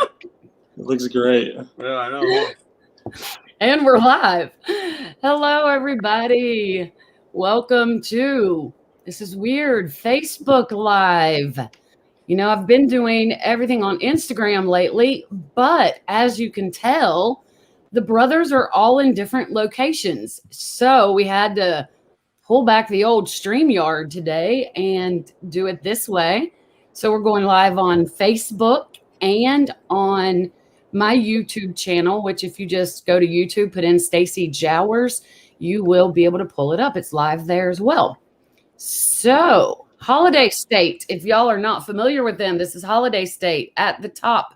It looks great. Yeah, I know. And we're live. Hello, everybody. Welcome to This is Weird Facebook Live. You know, I've been doing everything on Instagram lately, but as you can tell, the brothers are all in different locations. So we had to pull back the old StreamYard today and do it this way. So we're going live on Facebook and on my YouTube channel, which if you just go to YouTube, put in Stacy Jowers, you will be able to pull it up. It's live there as well. So, Holiday State, if y'all are not familiar with them, this is Holiday State. At the top,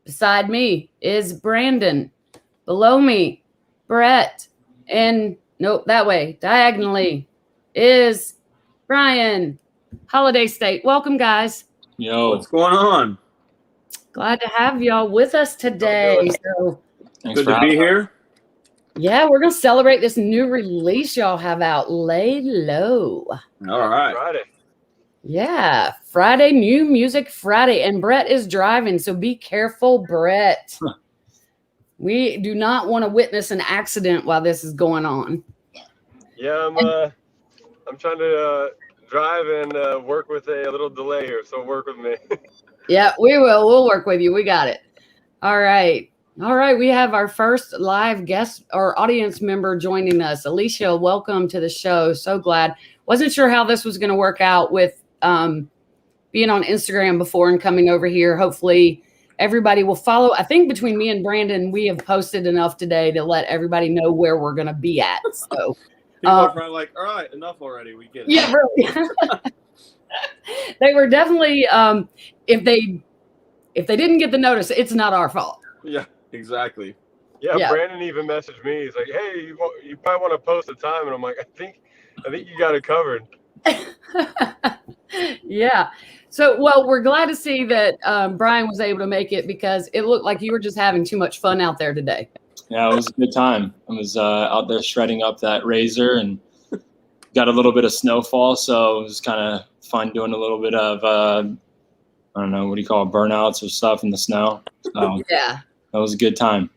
beside me, is Brandon. Below me, Brett. And nope, that way, diagonally, is Bryan. Holiday State. Welcome, guys. Yo, What's going on? Glad to have y'all with us today. So, thanks Good for to be having here. yeah, we're going to celebrate this new release y'all have out, Lay Low. All right. Friday. Yeah, Friday, New Music Friday. And Brett is driving, so be careful, Brett. We do not want to witness an accident while this is going on. Yeah, I'm trying to drive and work with a little delay here, so work with me. Yeah, we will. We'll work with you. We got it. All right. All right. We have our first live guest or audience member joining us. Alicia, welcome to the show. So glad. Wasn't sure how this was going to work out with being on Instagram before and coming over here. Hopefully everybody will follow. I think between me and Brandon, we have posted enough today to let everybody know where we're going to be at. So People are probably like, all right, enough already. We get it. yeah, really. They were definitely if they didn't get the notice, it's not our fault. Yeah, exactly. Yeah, Brandon even messaged me. He's like, "Hey, you probably want to post a time," and I'm like, "I think you got it covered." Yeah. So, well, we're glad to see that Bryan was able to make it because it looked like you were just having too much fun out there today. Yeah, it was a good time. I was out there shredding up that razor and got a little bit of snowfall, so it was kind of fun doing a little bit of I don't know, what do you call it, burnouts or stuff in the snow. So Yeah. that was a good time.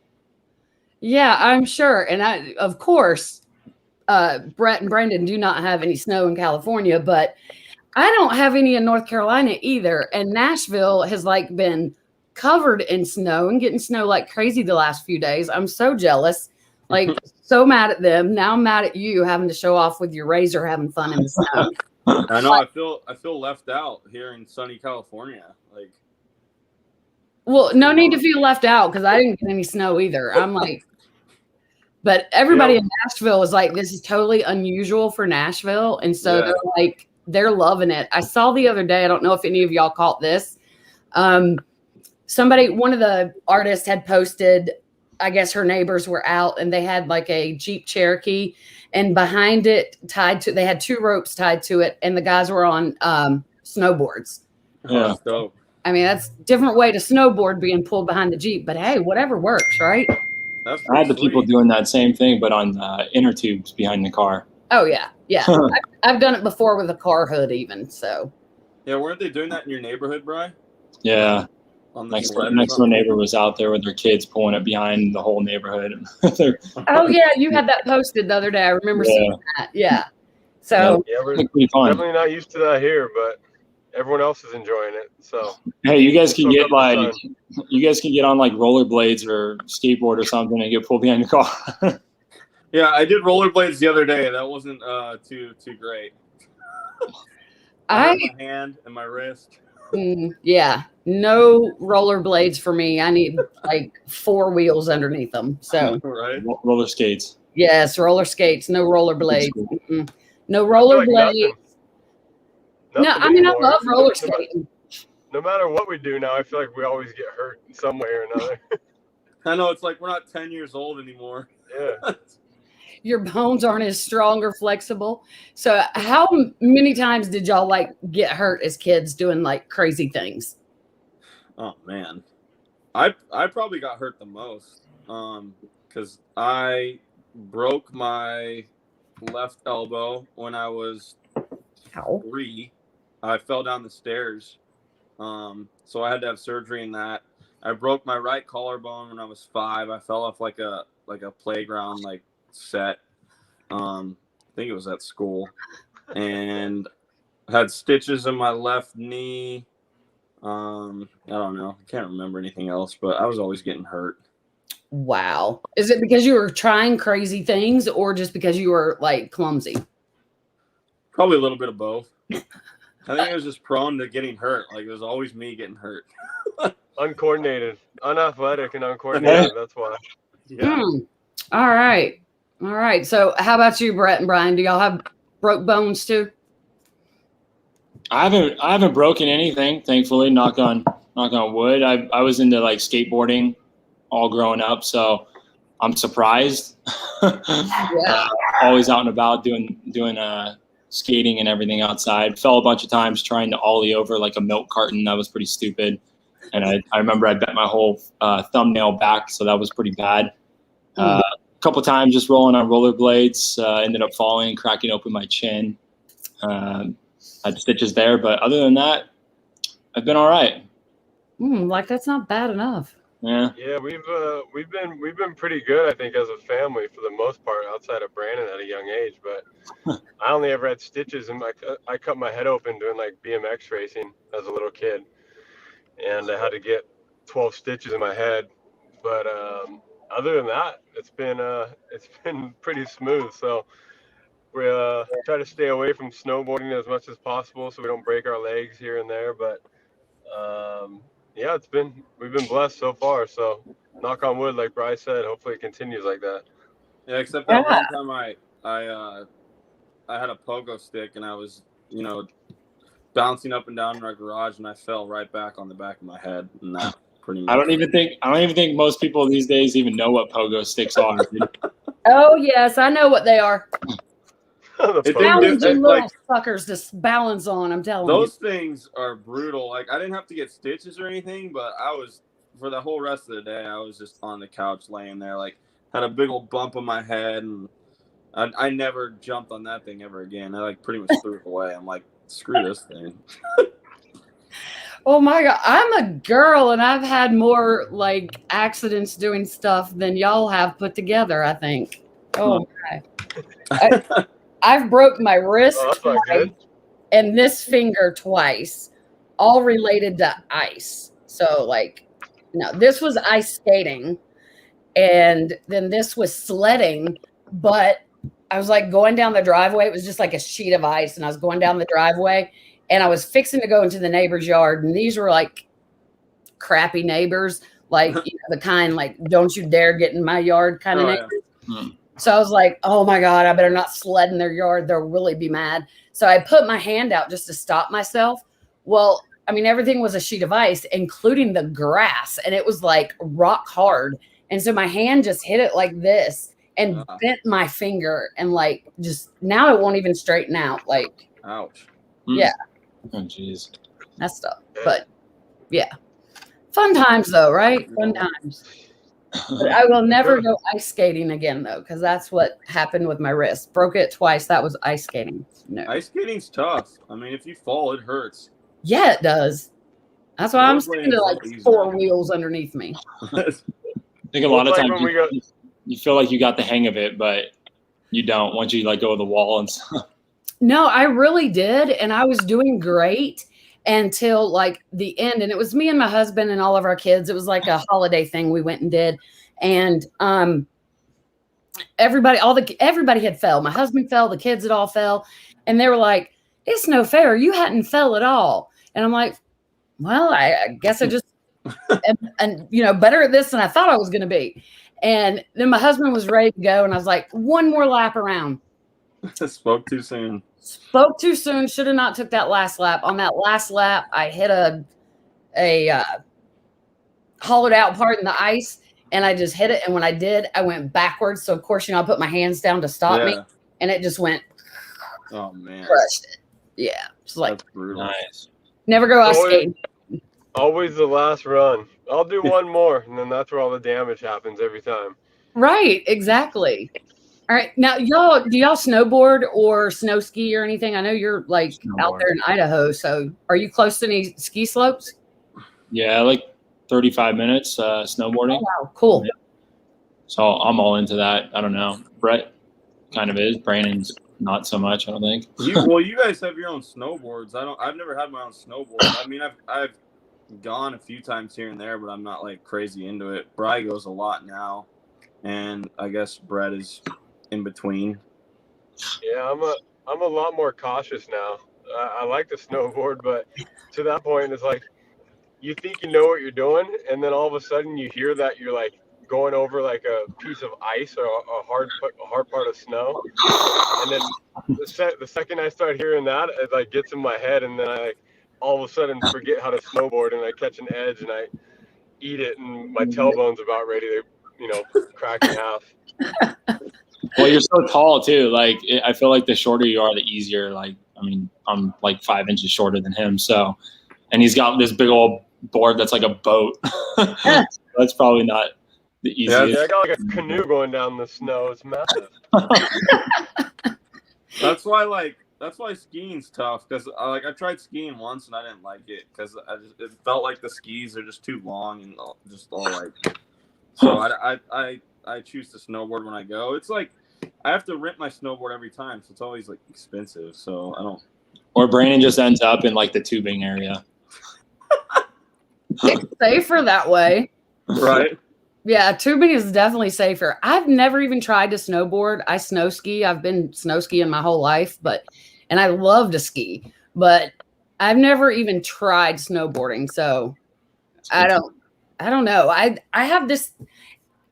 Yeah, I'm sure. And of course, Brett and Brandon do not have any snow in California, but I don't have any in North Carolina either. And Nashville has like been covered in snow and getting snow like crazy the last few days. I'm so jealous, like so mad at them. Now I'm mad at you having to show off with your razor, having fun in the snow. I know. I feel left out here in sunny California. Like, well, no need to feel left out because I didn't get any snow either. I'm like, but everybody in Nashville is like, this is totally unusual for Nashville, and so they're like, they're loving it. I saw the other day. I don't know if any of y'all caught this. Somebody, one of the artists had posted, I guess her neighbors were out and they had like a Jeep Cherokee and behind it they had two ropes tied to it and the guys were on snowboards. Yeah. that's dope. I mean, that's a different way to snowboard being pulled behind the Jeep, but hey, whatever works, right? That's I had the pretty people sweet. doing that same thing, but on inner tubes behind the car. Oh, yeah. Yeah. I've done it before with a car hood even, so. Yeah, weren't they doing that in your neighborhood, Bryan? Yeah. On the Next sled or door something? neighbor was out there with their kids pulling it behind the whole neighborhood. Oh, yeah, you had that posted the other day. I remember seeing that. Yeah. So, Yeah, we're Pretty fun. definitely not used to that here, but everyone else is enjoying it. So Hey, you guys can Soak get up the like sun. you guys can get on like rollerblades or skateboard or something and get pulled behind your car. Yeah, I did rollerblades the other day. That wasn't too great. I hurt my hand and my wrist. yeah, no rollerblades for me. I need like 4 wheels underneath them. So, Right? Roller skates. yes, roller skates, no rollerblades. No I feel like rollerblades. No, nothing I mean, I anymore. love roller skating. No matter what we do now, I feel like we always get hurt in some way or another. I know, it's like we're not 10 years old anymore. Yeah. Your bones aren't as strong or flexible. So how many times did y'all like get hurt as kids doing like crazy things? Oh man, I probably got hurt the most because I broke my left elbow when I was 3. I fell down the stairs, so I had to have surgery in that. I broke my right collarbone when I was 5. I fell off like a playground like set. I think it was at school, and I had stitches in my left knee. I don't know. I can't remember anything else, but I was always getting hurt. Wow. Is it because you were trying crazy things or just because you were like clumsy? Probably a little bit of both. I think I was just prone to getting hurt. Like it was always me getting hurt. Uncoordinated, unathletic, and uncoordinated. That's why. Yeah. All right. All right. So how about you, Brett and Bryan? Do y'all have broke bones too? I haven't broken anything, thankfully. Knock on wood. I was into like skateboarding all growing up, so I'm surprised. Always out and about doing skating and everything outside. Fell a bunch of times trying to ollie over like a milk carton. That was pretty stupid. And I remember I bent my whole thumbnail back, so that was pretty bad. A couple times just rolling on rollerblades. Ended up falling, cracking open my chin. Had stitches there, but other than that, I've been all right. Like that's not bad enough. Yeah. Yeah, we've been pretty good, I think, as a family for the most part, outside of Brandon at a young age. But I only ever had stitches, and I cut my head open doing like BMX racing as a little kid, and I had to get 12 stitches in my head. But other than that, it's been pretty smooth. So we try to stay away from snowboarding as much as possible so we don't break our legs here and there. But yeah, we've been blessed so far. So knock on wood, like Bryce said, hopefully it continues like that. Yeah, except that one time I had a pogo stick and I was, bouncing up and down in our garage and I fell right back on the back of my head. And that pretty much. I don't even think most people these days even know what pogo sticks are. Oh yes, I know what they are. Challenging little suckers to balance on. I'm telling you, those things are brutal. Like I didn't have to get stitches or anything, but I was for the whole rest of the day. I was just on the couch laying there, like had a big old bump on my head, and I never jumped on that thing ever again. I like pretty much threw it away. I'm like, screw this thing. Oh my God, I'm a girl, and I've had more like accidents doing stuff than y'all have put together. I think. Oh my. I've broke my wrist twice and this finger twice, all related to ice. So this was ice skating and then this was sledding, but I was like going down the driveway. It was just like a sheet of ice and I was going down the driveway and I was fixing to go into the neighbor's yard. And these were like crappy neighbors, like the kind, like, don't you dare get in my yard kind of neighbors. Yeah. So I was like, oh my God, I better not sled in their yard. They'll really be mad. So I put my hand out just to stop myself. Well, I mean, everything was a sheet of ice, including the grass. And it was like rock hard. And so my hand just hit it like this and bent my finger. And like, just now it won't even straighten out. Like, ouch. Yeah. Oh, jeez. Messed up. But yeah. Fun times though, right? Fun times. But I will never go ice skating again, though, because that's what happened with my wrist. Broke it twice. That was ice skating. No. Ice skating's tough. I mean, if you fall, it hurts. Yeah, it does. That's why I'm sticking to like 4 wheels underneath me. I think a lot of times you feel like you got the hang of it, but you don't once you like go to the wall and stuff. No, I really did. And I was doing great until like the end, and it was me and my husband and all of our kids. It was like a holiday thing we went and did, and everybody had fell. My husband fell, the kids had all fell, and they were like, "It's no fair, you hadn't fell at all." And I'm like, "Well, I guess I just and better at this than I thought I was going to be." And then my husband was ready to go, and I was like, "One more lap around." Spoke too soon. Spoke too soon. Should have not took that last lap. On that last lap, I hit a hollowed out part in the ice, and I just hit it. And when I did, I went backwards. So of course, I put my hands down to stop me, and it just went. Oh man! Crushed it. Yeah, it's like that's brutal. Nice. Never go ice skating. Always the last run. I'll do one more, and then that's where all the damage happens every time. Right. Exactly. All right. Now, do y'all snowboard or snow ski or anything? I know you're like out there in Idaho. So are you close to any ski slopes? Yeah, like 35 minutes snowboarding. Oh, wow, cool. Yeah. So I'm all into that. I don't know. Brett kind of is. Brandon's not so much, I don't think. You guys have your own snowboards. I've never had my own snowboard. I mean, I've gone a few times here and there, but I'm not like crazy into it. Bryan goes a lot now, and I guess Brett is in between. Yeah, I'm a lot more cautious now. I like to snowboard, but to that point, it's like you think you know what you're doing, and then all of a sudden you hear that you're like going over like a piece of ice or a hard part of snow, and then the second I start hearing that, it like gets in my head, and then I like all of a sudden forget how to snowboard, and I catch an edge and I eat it, and my tailbone's about ready to crack in half. Well, you're so tall too. Like I feel like the shorter you are, the easier. Like I mean, I'm like 5 inches shorter than him, so and he's got this big old board that's like a boat. That's probably not the easiest. Yeah, I got like a canoe going down the snow. It's massive. That's why skiing's tough, because I tried skiing once and I didn't like it because it felt like the skis are just too long and just all like. So I choose to snowboard when I go. It's like I have to rent my snowboard every time, so it's always like expensive. So I don't. Or Brandon just ends up in like the tubing area. It's safer that way. Right. Yeah, tubing is definitely safer. I've never even tried to snowboard. I snow ski. I've been snow skiing my whole life, and I love to ski, but I've never even tried snowboarding. So I don't know. I have this.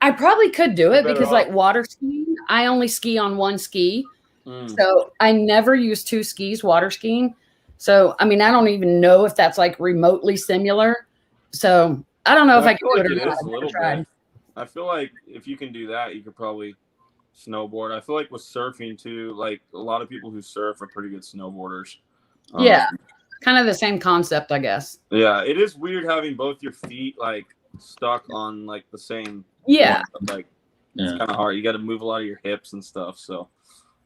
I probably could do it because like water skiing, I only ski on one ski. So I never use two skis water skiing. So, I mean, I don't even know if that's like remotely similar. So I don't know if I can do it or not. A little bit. I feel like if you can do that, you could probably snowboard. I feel like with surfing too, like a lot of people who surf are pretty good snowboarders. Yeah. Kind of the same concept, I guess. Yeah. It is weird having both your feet like stuck on like the same. Yeah. Like it's kind of hard. You got to move a lot of your hips and stuff. So.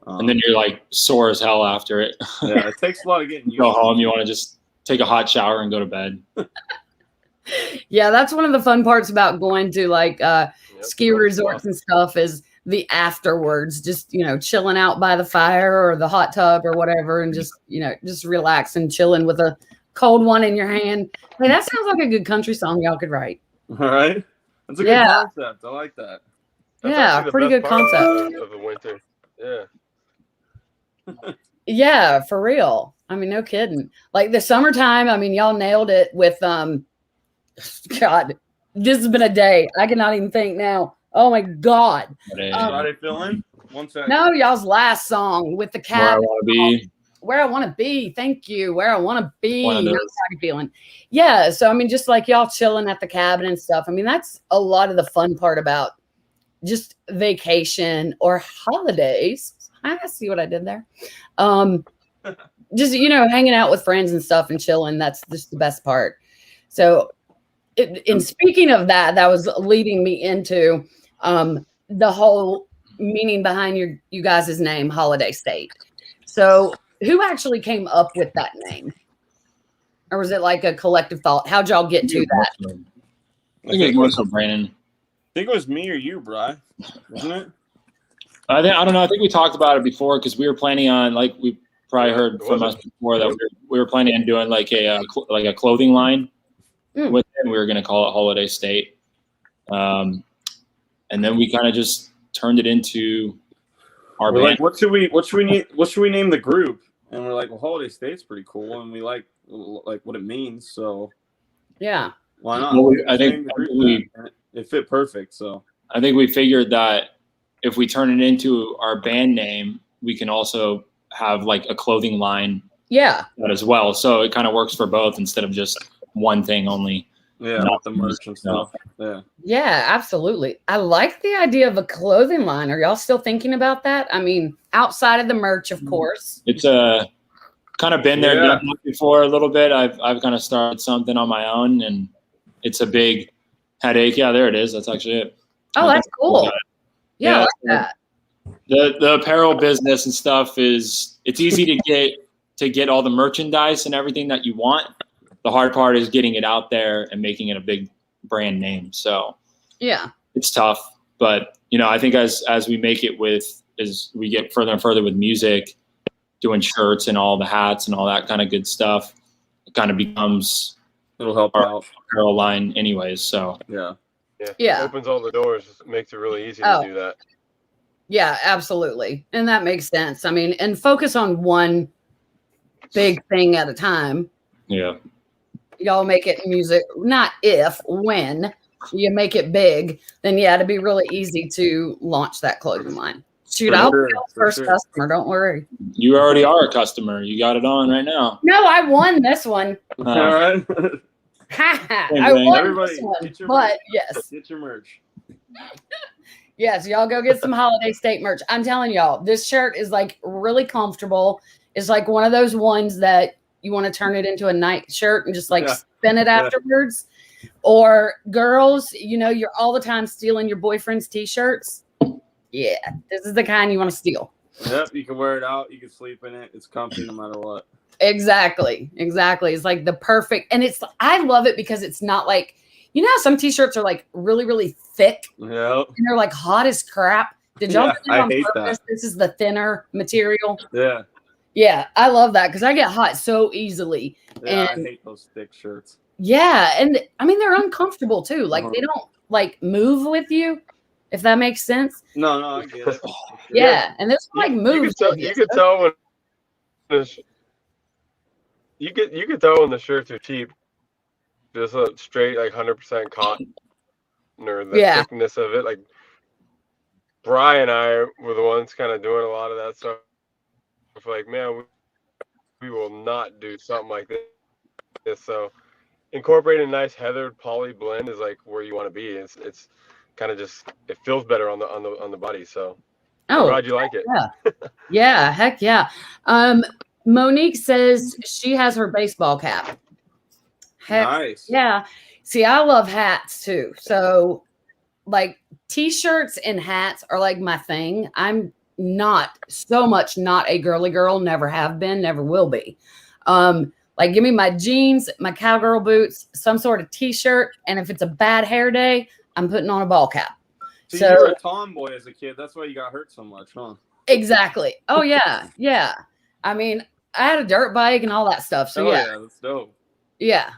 And then you're like sore as hell after it. Yeah, it takes a lot of getting used. Go home, you want to just take a hot shower and go to bed. Yeah, that's one of the fun parts about going to like ski resorts and stuff is the afterwards, just chilling out by the fire or the hot tub or whatever, and just just relax and chilling with a cold one in your hand. Hey, that sounds like a good country song y'all could write. All right, that's a good concept. I like that. That's pretty good concept of the winter. Yeah. Yeah, for real. I mean, no kidding. Like the summertime, I mean, y'all nailed it with God, this has been a day. I cannot even think now. Oh my God. Friday feeling? 1 second. No, y'all's last song with the cat. Where I want to be. Thank you. Where I want to be. Not Friday feeling. Yeah. So I mean, just like y'all chilling at the cabin and stuff. I mean, that's a lot of the fun part about just vacation or holidays. I see what I did there. Just, hanging out with friends and stuff and chilling. That's just the best part. So, and speaking of that, that was leading me into the whole meaning behind you guys' name, Holiday State. So, who actually came up with that name? Or was it like a collective thought? How'd y'all get to that? I think it was more so Brandon. I think it was me or you, Bryan. Wasn't it? I don't know. I think we talked about it before because we were planning on, like we probably heard from us before, that we were planning on doing like a clothing line with it. We were going to call it Holiday State, and then we kind of just turned it into our band. Like, what should we name the group? And we're like, well, Holiday State's pretty cool, and we like what it means. So yeah, why not? Well, I think it fit perfect. So I think we figured that if we turn it into our band name, we can also have like a clothing line as well. So it kind of works for both instead of just one thing only. Yeah, not the merch and stuff. Yeah, absolutely. I like the idea of a clothing line. Are y'all still thinking about that? I mean, outside of the merch, of course. It's kind of been there done that before a little bit. I've kind of started something on my own, and it's a big headache. Yeah, there it is. That's actually it. Oh, that's cool. Yeah, I like that. The apparel business and stuff it's easy to get all the merchandise and everything that you want. The hard part is getting it out there and making it a big brand name. So Yeah. it's tough, but I think as we make it as we get further and further with music, doing shirts and all the hats and all that kind of good stuff, it kind of becomes It'll help our out. apparel line anyways. So Yeah. Yeah. It opens all the doors. It makes it really easy to do that. Yeah, absolutely. And that makes sense. I mean, and focus on one big thing at a time. yeah. Y'all make it music, not when you make it big, then yeah, it'd be really easy to launch that clothing line. Shoot, I'll be the first customer. Don't worry. You already are a customer. You got it on right now. No, I won this one. All right. I won Everybody, this one. get your But merch. yes. Get your merch. Yes, y'all go get some holiday state merch. I'm telling y'all, this shirt is like really comfortable. It's like one of those ones that you want to turn it into a night shirt and just like spin it afterwards. Or girls, you're all the time stealing your boyfriend's t-shirts. Yeah, this is the kind you want to steal. Yep, you can wear it out. You can sleep in it. It's comfy no matter what. Exactly. It's like the perfect, and I love it because it's not like, how some t-shirts are like really, really thick. Yep. And they're like hot as crap. Did y'all do it on hate purpose? that. This is the thinner material. Yeah. Yeah, I love that because I get hot so easily. Yeah, and I hate those thick shirts. Yeah, and I mean they're uncomfortable too. Like they don't like move with you, if that makes sense. No, I get it. Yeah, and this one, like moves. You could tell when you could tell when the shirts are cheap. Just a straight like 100% cotton or the thickness of it. Like Bryan and I were the ones kind of doing a lot of that stuff. Like, man, we will not do something like this. So incorporating a nice heathered poly blend is like where you want to be. It's kind of just, it feels better on the body. So I'm glad you like it. Yeah, heck yeah. Monique says she has her baseball cap. Heck, nice. Yeah. See, I love hats too. So like t-shirts and hats are like my thing. I'm not a girly girl, never have been, never will be. Like give me my jeans, my cowgirl boots, some sort of t-shirt, and if it's a bad hair day, I'm putting on a ball cap. So you were a tomboy as a kid. That's why you got hurt so much, huh? Exactly. Oh yeah, yeah. I mean, I had a dirt bike and all that stuff. So yeah, that's dope. Yeah,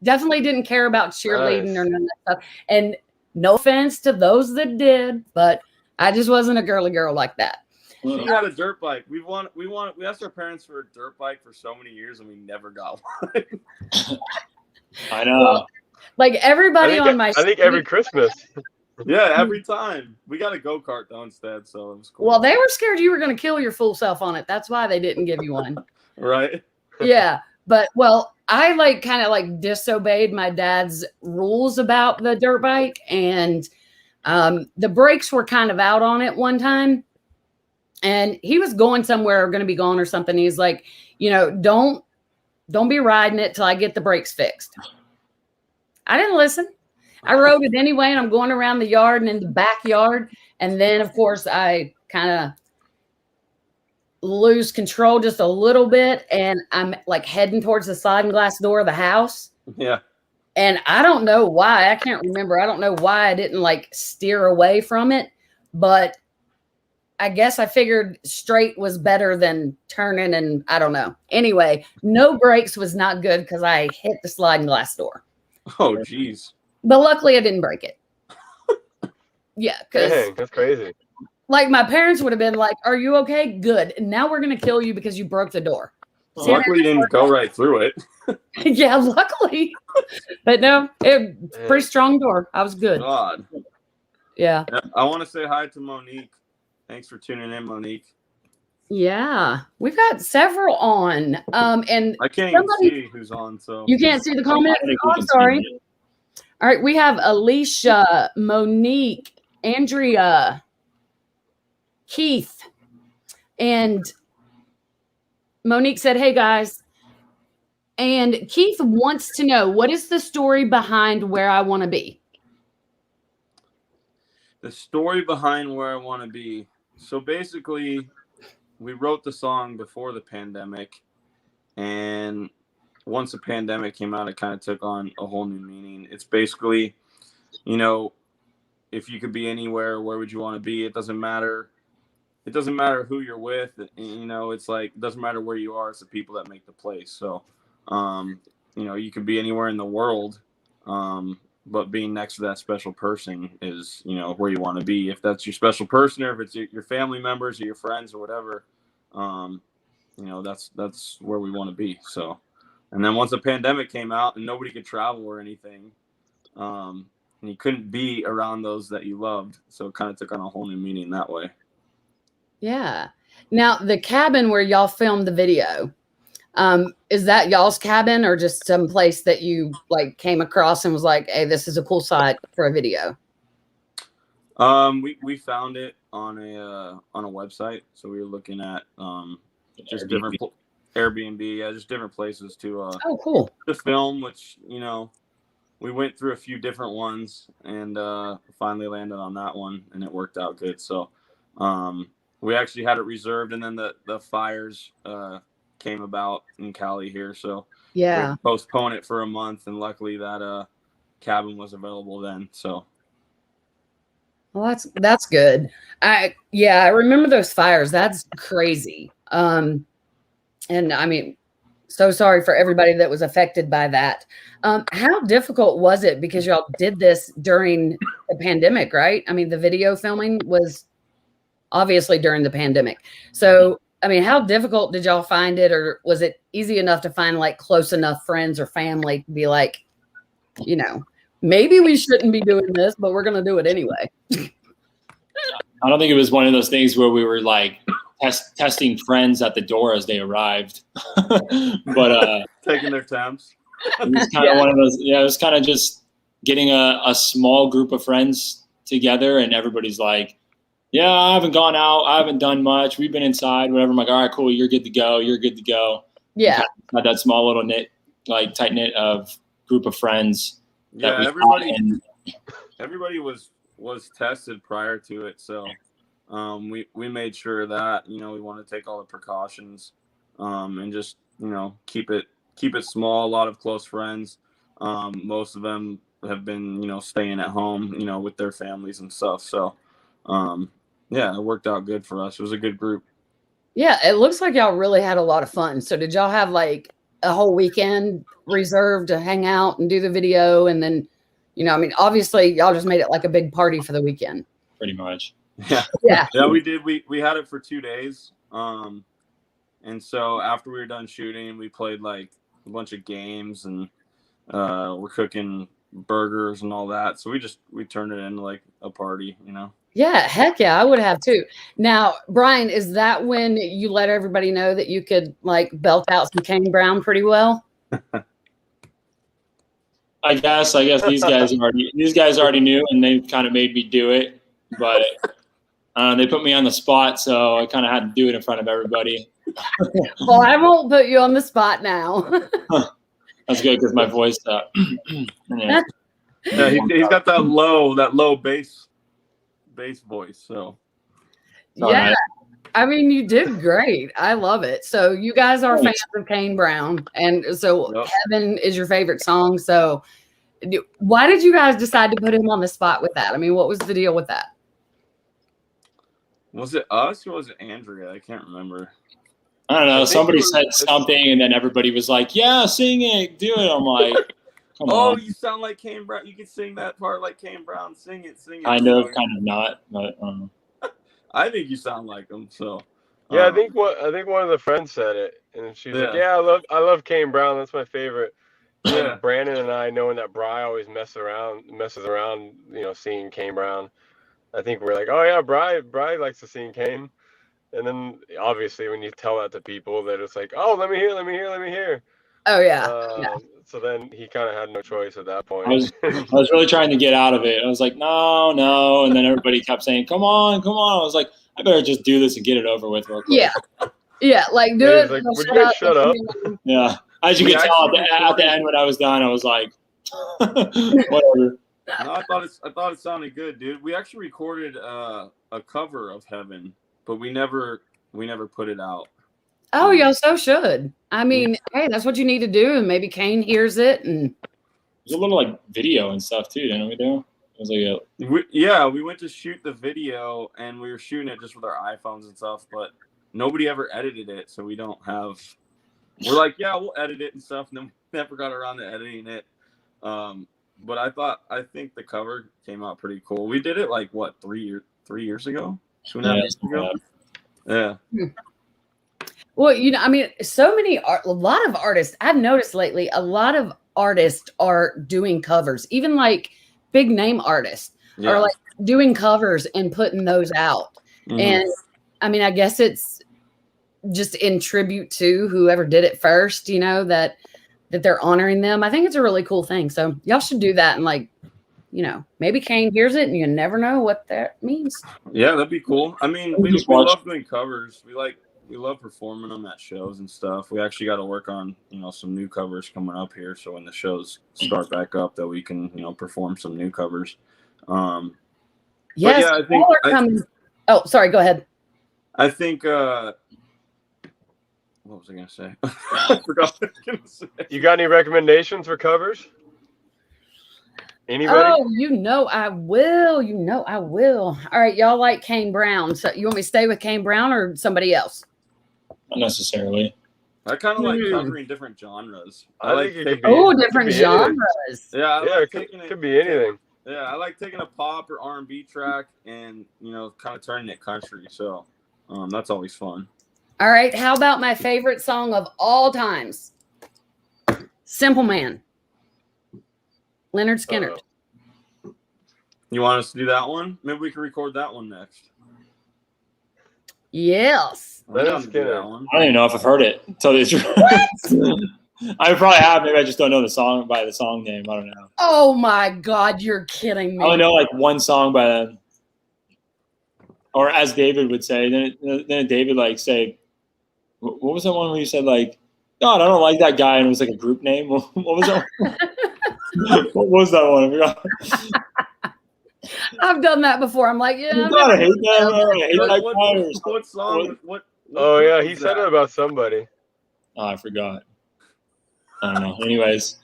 definitely didn't care about cheerleading or none of that stuff. And no offense to those that did, but I just wasn't a girly girl like that. She had a dirt bike. We asked our parents for a dirt bike for so many years and we never got one. I know. Well, like everybody on my I think every Christmas. Yeah, every time. We got a go-kart though instead, so it was cool. Well, they were scared you were going to kill your full self on it. That's why they didn't give you one. Right? Yeah. But I kind of disobeyed my dad's rules about the dirt bike, and the brakes were kind of out on it one time, and he was going somewhere or going to be gone or something. He's like, don't be riding it till I get the brakes fixed. I didn't listen. I rode it anyway, and I'm going around the yard and in the backyard, and then of course I kind of lose control just a little bit, and I'm like heading towards the sliding glass door of the house. Yeah. And I don't know why. I can't remember. I don't know why I didn't steer away from it, but I guess I figured straight was better than turning, and I don't know. Anyway, no brakes was not good because I hit the sliding glass door. Oh, geez. But luckily I didn't break it. Yeah, because that's crazy. My parents would have been like, "Are you okay? Good. And now we're going to kill you because you broke the door." Luckily, you didn't go right through it. Yeah, luckily. But no, pretty strong door. I was good. God. Yeah. I want to say hi to Monique. Thanks for tuning in, Monique. Yeah, we've got several on. And I can't even see who's on. So you can't see the comments. Oh, I'm sorry. All right, we have Alicia, Monique, Andrea, Keith, and Monique said, "Hey guys." And Keith wants to know, what is the story behind Where I Want to Be? The story behind Where I Want to Be. So basically, we wrote the song before the pandemic, and once the pandemic came out, it kind of took on a whole new meaning. It's basically, you know, if you could be anywhere, where would you want to be? It doesn't matter. It doesn't matter who you're with. You know, it's like, it doesn't matter where you are. It's the people that make the place. So, you know, you could be anywhere in the world, but being next to that special person is, you know, where you want to be. If that's your special person, or if it's your family members or your friends or whatever, you know, that's where we want to be. So, and then once the pandemic came out and nobody could travel or anything, and you couldn't be around those that you loved, so it kind of took on a whole new meaning that way. Yeah. Now, the cabin where y'all filmed the video, is that y'all's cabin or just some place that you like came across and was like, hey, this is a cool site for a video? We found it on a website, so we were looking at just Airbnb. different Airbnb, yeah, just different places to Cool. to film, which, you know, we went through a few different ones and finally landed on that one, and it worked out good. So we actually had it reserved, and then the fires came about in Cali here, so Yeah. we had to postpone it for a month, and luckily that cabin was available then. So Well, that's good. I remember those fires. That's crazy. And I mean, so sorry for everybody that was affected by that. How difficult was it? Because y'all did this during the pandemic, right? I mean, the video filming was obviously during the pandemic. So, I mean, how difficult did y'all find it? Or was it easy enough to find like close enough friends or family to be like, you know, maybe we shouldn't be doing this, but we're going to do it anyway? I don't think it was one of those things where we were like testing friends at the door as they arrived. But taking their temps. it was kind of one of those. Yeah, it was kind of just getting a small group of friends together, and everybody's like, "Yeah, I haven't gone out. I haven't done much. We've been inside. Whatever." I'm like, "All right, cool. You're good to go. You're good to go." Yeah. Kind of had that small little tight knit of group of friends. Yeah, everybody was tested prior to it, so we made sure that, you know, we want to take all the precautions, and just, you know, keep it small. A lot of close friends, most of them have been, you know, staying at home, you know, with their families and stuff. So yeah, it worked out good for us. It was a good group. Yeah, it looks like y'all really had a lot of fun. So did y'all have like a whole weekend reserved to hang out and do the video? And then, you know, I mean, obviously y'all just made it like a big party for the weekend. Pretty much. Yeah. Yeah, we did. We had it for 2 days. And so after we were done shooting, we played like a bunch of games, and we're cooking burgers and all that. So we turned it into like a party, you know? Yeah, heck yeah, I would have too. Now, Bryan, is that when you let everybody know that you could like belt out some Kane Brown pretty well? I guess these guys already knew, and they kind of made me do it, but they put me on the spot, so I kind of had to do it in front of everybody. Well, I won't put you on the spot now. That's good because my voice. Yeah. Yeah, he's got that low bass voice. So yeah, I mean, you did great. I love it. So you guys are fans of Kane Brown, and so Yep. Heaven is your favorite song. So why did you guys decide to put him on the spot with that? I mean, what was the deal with that? Was it us or was it Andrea? I can't remember. I don't know. Somebody said something, and then everybody was like, "Yeah, sing it, do it." I'm like, "Come on." You sound like Kane Brown. You could sing that part like Kane Brown. Sing it. Kind of not. But I think you sound like him. So Yeah, I think one of the friends said it, and she's like, "Yeah, I love Kane Brown. That's my favorite." Yeah. And Brandon and I, knowing that Bryan always messes around, you know, singing Kane Brown. I think we're like, "Oh yeah, Bryan likes to sing Kane." And then obviously when you tell that to people, that it's like, "Oh, let me hear." Oh yeah. So then he kind of had no choice at that point. I was really trying to get out of it. I was like, no, and then everybody kept saying, "Come on." I was like, I better just do this and get it over with real quick. Yeah, like do it. Like, would you guys shut up? Yeah, as you can tell at the end when I was done, I was like, whatever. No, I thought it sounded good, dude. We actually recorded a cover of Heaven, but we never put it out. Oh, y'all so should. I mean, hey, that's what you need to do, and maybe Kane hears it. And There's a little like video and stuff too, didn't we do? It was like we went to shoot the video, and we were shooting it just with our iPhones and stuff, but nobody ever edited it, so we don't have. We're like, yeah, we'll edit it and stuff, and then we never got around to editing it. But I think the cover came out pretty cool. We did it like what 3 years ago, 2.5 years ago. Yeah. Well, I mean, a lot of artists I've noticed lately, a lot of artists are doing covers, even like big name artists are like doing covers and putting those out. Mm-hmm. And I mean, I guess it's just in tribute to whoever did it first, that they're honoring them. I think it's a really cool thing. So y'all should do that. And like, maybe Kane hears it and you never know what that means. Yeah, that'd be cool. I mean, we love doing covers. We love performing them at shows and stuff. We actually got to work on, some new covers coming up here. So when the shows start back up, that we can, perform some new covers. Yes, yeah, I think. Oh, sorry. Go ahead. I think. What was I gonna say? I forgot what I was gonna say. You got any recommendations for covers? Anybody? Oh, I will. I will. All right, y'all like Kane Brown. So you want me to stay with Kane Brown or somebody else? Not necessarily. I kind of like covering different genres. I like different genres. Yeah, it could be anything. Yeah, I like taking a pop or R&B track and kind of turning it country. So that's always fun. All right, how about my favorite song of all times? Simple Man. Leonard Skinner. You want us to do that one? Maybe we can record that one next. Yes. Leonard Skinner. I don't even know if I've heard it. Tell you the truth. I probably have. Maybe I just don't know the song by the song name. I don't know. Oh my God, you're kidding me. I only know like one song by them. Or as David would say, then David like say, what was that one where you said like, God, I don't like that guy, and it was like a group name? What was that one? What was that one? I forgot. I've done that before. I'm like, yeah. I hate that. What song? What oh yeah, he said it about somebody. Oh, I forgot. I don't know. Anyways,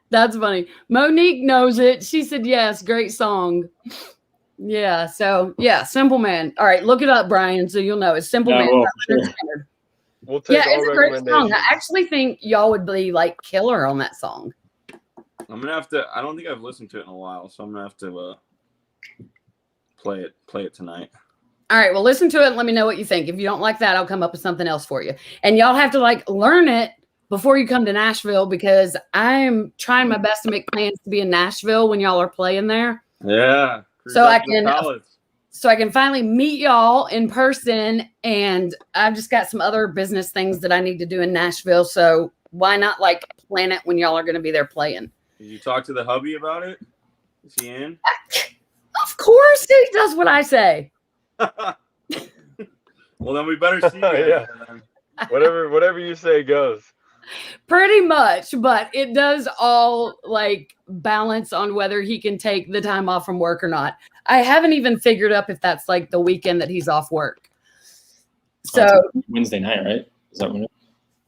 that's funny. Monique knows it. She said yes. Great song. Yeah. So yeah, Simple Man. All right, look it up, Bryan, so you'll know it's Simple Man. Well, sure. We'll take all it's a great song. I actually think y'all would be like killer on that song. I'm gonna have to. I don't think I've listened to it in a while, so I'm gonna have to play it tonight. All right, well, listen to it and let me know what you think. If you don't like that, I'll come up with something else for you. And y'all have to like learn it before you come to Nashville, because I'm trying my best to make plans to be in Nashville when y'all are playing there. Yeah. So I can finally meet y'all in person, and I've just got some other business things that I need to do in Nashville. So why not like plan it when y'all are going to be there playing? Did you talk to the hubby about it? Is he in? Of course, he does what I say. Well, then we better see you. Yeah. Whatever you say goes. Pretty much, but it does all like balance on whether he can take the time off from work or not. I haven't even figured up if that's like the weekend that he's off work. So Wednesday night, right? Is that when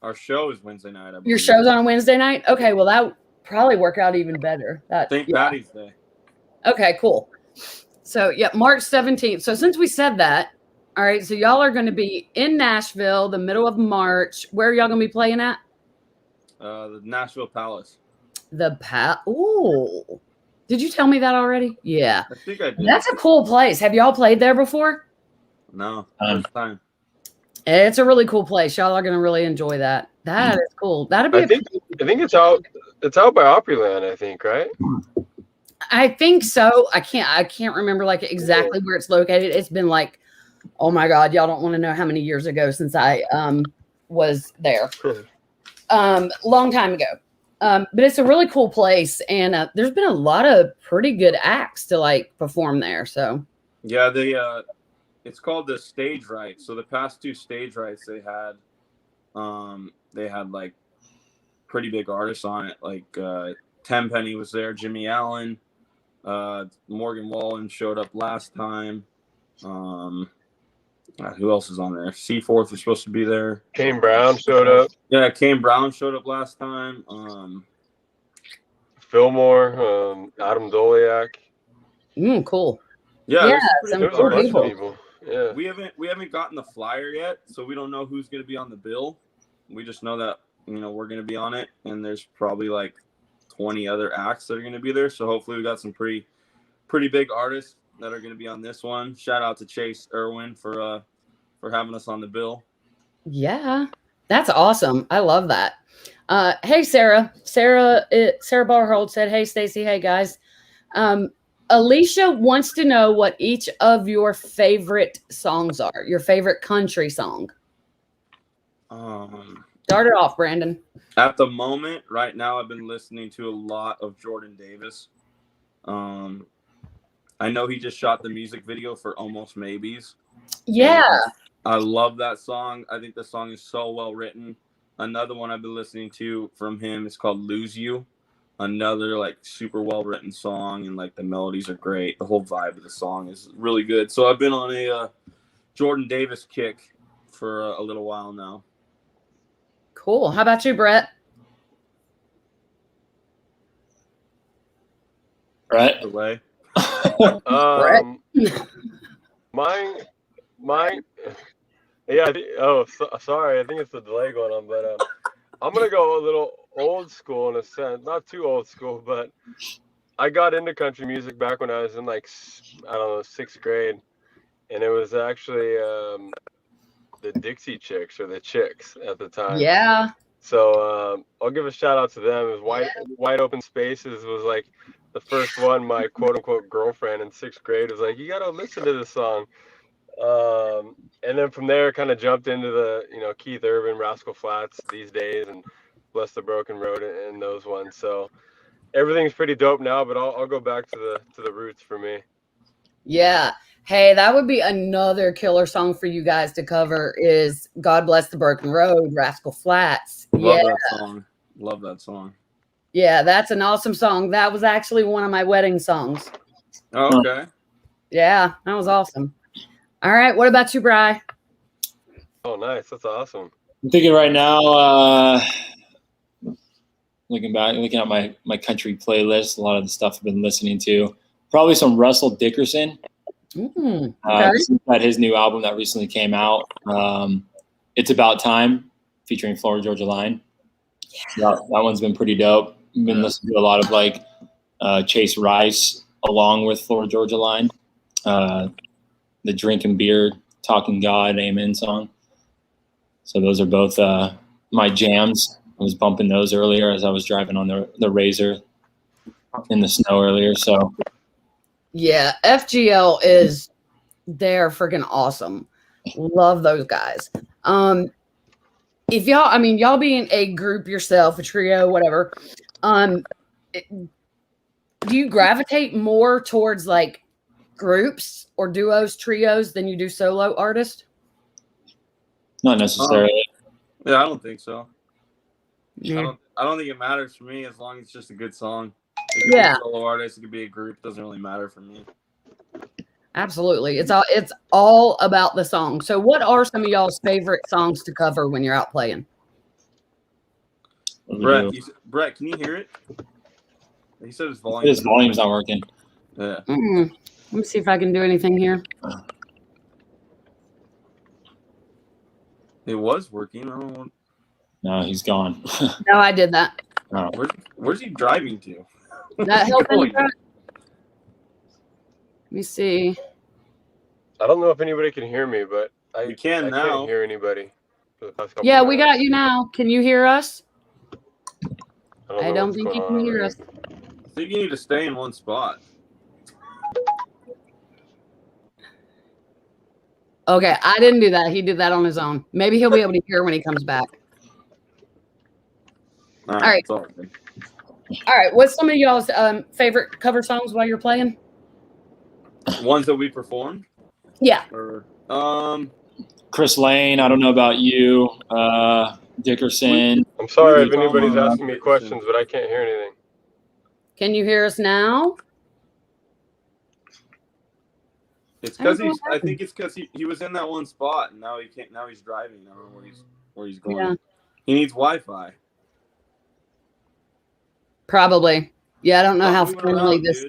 our show is Wednesday night? I believe. Your show's on a Wednesday night? Okay, well that would probably work out even better. St. Patty's Day. Okay, cool. So yeah, March 17th. So since we said that, all right, so y'all are going to be in Nashville the middle of March. Where are y'all going to be playing at? The Nashville Palace. Ooh. Did you tell me that already? Yeah. I think I did. That's a cool place. Have y'all played there before? No. First time. It's a really cool place. Y'all are going to really enjoy that. That is cool. That'd be I think it's out by Opryland, I think, right? I think so. I can't remember like exactly where it's located. It's been like, oh my God, y'all don't want to know how many years ago since I was there. Long time ago. But it's a really cool place, and there's been a lot of pretty good acts to like perform there. So yeah, it's called the Stage Right. So the past two Stage Rights they had like pretty big artists on it. Like Tenpenny was there, Jimmy Allen, Morgan Wallen showed up last time. Who else is on there? Seaforth was supposed to be there. Kane Brown showed up. Yeah, Kane Brown showed up last time. Fillmore, Adam Doliak. Cool. Yeah, Yeah, there's There was a Cool bunch people. of people. Yeah. We haven't gotten the flyer yet, so we don't know who's going to be on the bill. We just know that we're going to be on it, and there's probably like 20 other acts that are going to be there. So hopefully we got some pretty big artists that are going to be on this one. Shout out to Chase Irwin for having us on the bill. Yeah, that's awesome. I love that. Hey, Sarah Barhold said, "Hey, Stacy. Hey, guys. Alicia wants to know what each of your favorite songs are. Your favorite country song. Start it off, Brandon. At the moment, right now, I've been listening to a lot of Jordan Davis. I know he just shot the music video for Almost Maybes. Yeah. I love that song. I think the song is so well written. Another one I've been listening to from him is called Lose You. Another like super well written song, and like the melodies are great. The whole vibe of the song is really good. So I've been on a Jordan Davis kick for a little while now. Cool. How about you, Brett? Right. Away. Mine. Yeah. Sorry. I think it's the delay going on, but I'm gonna go a little old school in a sense. Not too old school, but I got into country music back when I was in like 6th grade, and it was actually the Dixie Chicks or the Chicks at the time. Yeah. So I'll give a shout out to them. It was Wide Open Spaces was like the first one. My quote unquote girlfriend in 6th grade was like, "You gotta listen to this song." And then from there, kind of jumped into the Keith Urban, Rascal Flatts these days, and Bless the Broken Road and those ones. So everything's pretty dope now, but I'll go back to the roots for me. Yeah. Hey, that would be another killer song for you guys to cover is God Bless the Broken Road, Rascal Flatts. Love that song. Love that song. Yeah, that's an awesome song. That was actually one of my wedding songs. Oh, okay. Yeah, that was awesome. All right, what about you, Bri? Oh, nice. That's awesome. I'm thinking right now, looking at my country playlist, a lot of the stuff I've been listening to. Probably some Russell Dickerson. Okay. That his new album that recently came out. It's About Time, featuring Florida Georgia Line. That one's been pretty dope. I've been listening to a lot of like Chase Rice along with Florida Georgia Line. The Drinking Beer, Talking God, Amen song. So those are both my jams. I was bumping those earlier as I was driving on the Razor in the snow earlier. So yeah, FGL is they're freaking awesome. Love those guys. If y'all being a group yourself, a trio, whatever, do you gravitate more towards like groups or duos, trios than you do solo artists? not necessarily. Yeah, I don't think so. Yeah. I don't think it matters for me as long as it's just a good song. It could be a solo artist, it could be a group. Doesn't really matter for me. Absolutely. It's all about the song. So what are some of y'all's favorite songs to cover when you're out playing? Brett, can you hear it? He said his volume. His volume's not working. Yeah. Let me see if I can do anything here. It was working. I don't know. No, he's gone. No, I did that. Oh. Where's he driving to? That helped. Let me see. I don't know if anybody can hear me, but I now. can't hear anybody for the past couple Yeah, minutes. we got you now. Can you hear us? I don't think you can hear us. I think you need to stay in one spot. Okay, I didn't do that. He did that on his own. Maybe he'll be able to hear when he comes back. All right. All right. What's some of y'all's favorite cover songs while you're playing? Ones that we performed? Yeah. Or, Chris Lane, I don't know about you. Dickerson. I'm sorry if anybody's asking me questions, but I can't hear anything. Can you hear us now? It's because I think it's because he was in that one spot and now he can't. Now he's driving. I don't know where he's going. Yeah. He needs Wi-Fi. Probably. Yeah, I don't know how friendly this.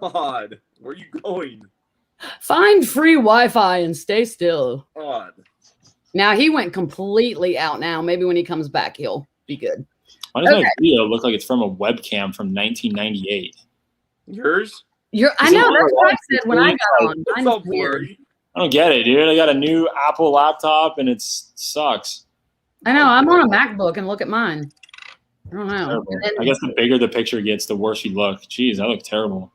God, where are you going? Find free Wi-Fi and stay still. God. Now he went completely out. Now maybe when he comes back, he'll be good. Why does my video look like it's from a webcam from 1998? Yours? I know. That's what I said when I got on. It's all blurry. I don't get it, dude. I got a new Apple laptop and it sucks. I know. I'm on a MacBook and look at mine. I don't know. I guess the bigger the picture gets, the worse you look. Jeez, I look terrible.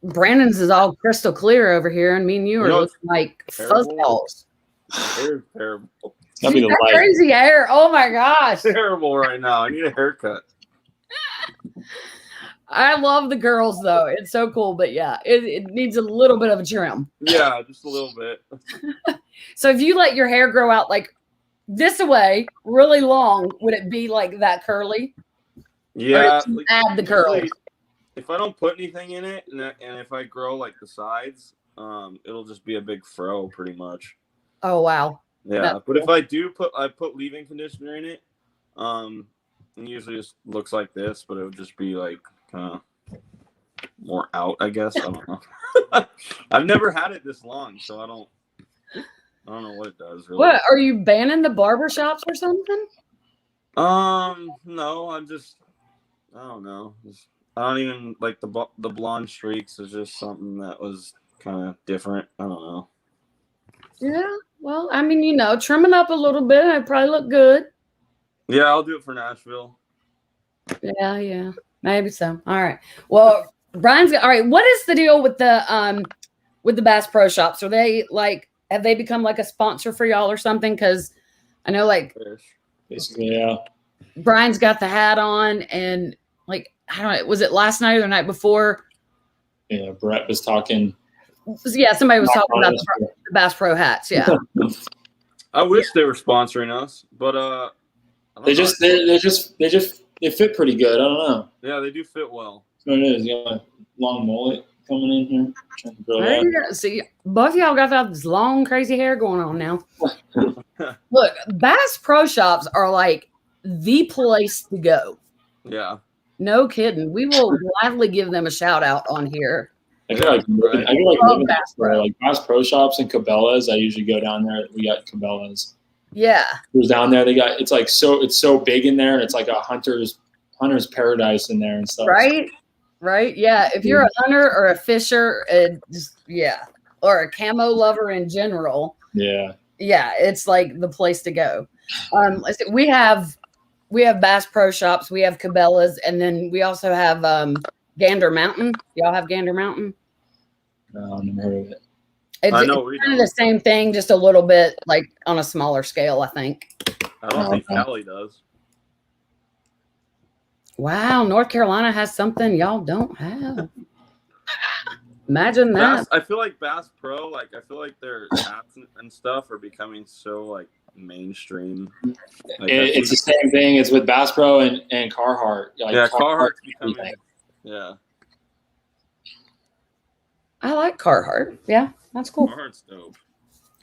Brandon's is all crystal clear over here, and me and you are looking like fuzzballs. Hair's terrible. That crazy hair. Oh my gosh. Terrible right now. I need a haircut. I love the girls though. It's so cool, but yeah, it needs a little bit of a trim. Yeah, just a little bit. So if you let your hair grow out like this away, really long, would it be like that curly? Yeah. Like, add the curls. If I don't put anything in it, and if I grow like the sides, it'll just be a big fro, pretty much. Oh wow. Yeah, but if I do put leave-in conditioner in it, it usually just looks like this, but it would just be like kind of more out, I guess. I don't know. I've never had it this long, so I don't know what it does. Really. What are you banning the barbershops or something? No, I don't know. I don't even like the blonde streaks is just something that was kind of different. I don't know. Yeah, well, I mean, trimming up a little bit, it'd probably look good. Yeah, I'll do it for Nashville. Yeah, maybe so. All right. Well, Bryan's all right. What is the deal with the Bass Pro Shops? Are they have they become like a sponsor for y'all or something? Because I know basically, yeah. Bryan's got the hat on and I don't know, was it last night or the night before? Yeah, Brett was talking. Yeah, somebody was talking about the Bass Pro hats. Yeah. I wish they were sponsoring us, but they fit pretty good. I don't know. Yeah, they do fit well. That's what it is. You got a long mullet coming in here. Trying to grow that. See, both of y'all got this long, crazy hair going on now. Look, Bass Pro Shops are like the place to go. Yeah. No kidding. We will gladly give them a shout out on here. I feel like living like Bass Pro Shops and Cabela's. I usually go down there. We got Cabela's. Yeah. Who's down there? It's so big in there, and it's like a hunter's paradise in there and stuff. Right. Yeah. If you're a hunter or a fisher, or a camo lover in general. Yeah. Yeah, it's like the place to go. We have Bass Pro Shops, we have Cabela's, and then we also have Gander Mountain. Y'all have Gander Mountain? No, I've never heard of it. It's kind of the same thing, just a little bit on a smaller scale, I think. I don't think Cali does. Wow, North Carolina has something y'all don't have. Imagine that. I feel like Bass Pro, I feel like their hats and stuff are becoming so mainstream. It's the same thing. It's with Bass Pro and Carhartt. Carhartt's becoming. Yeah. I like Carhartt. Yeah, that's cool. Carhartt's dope.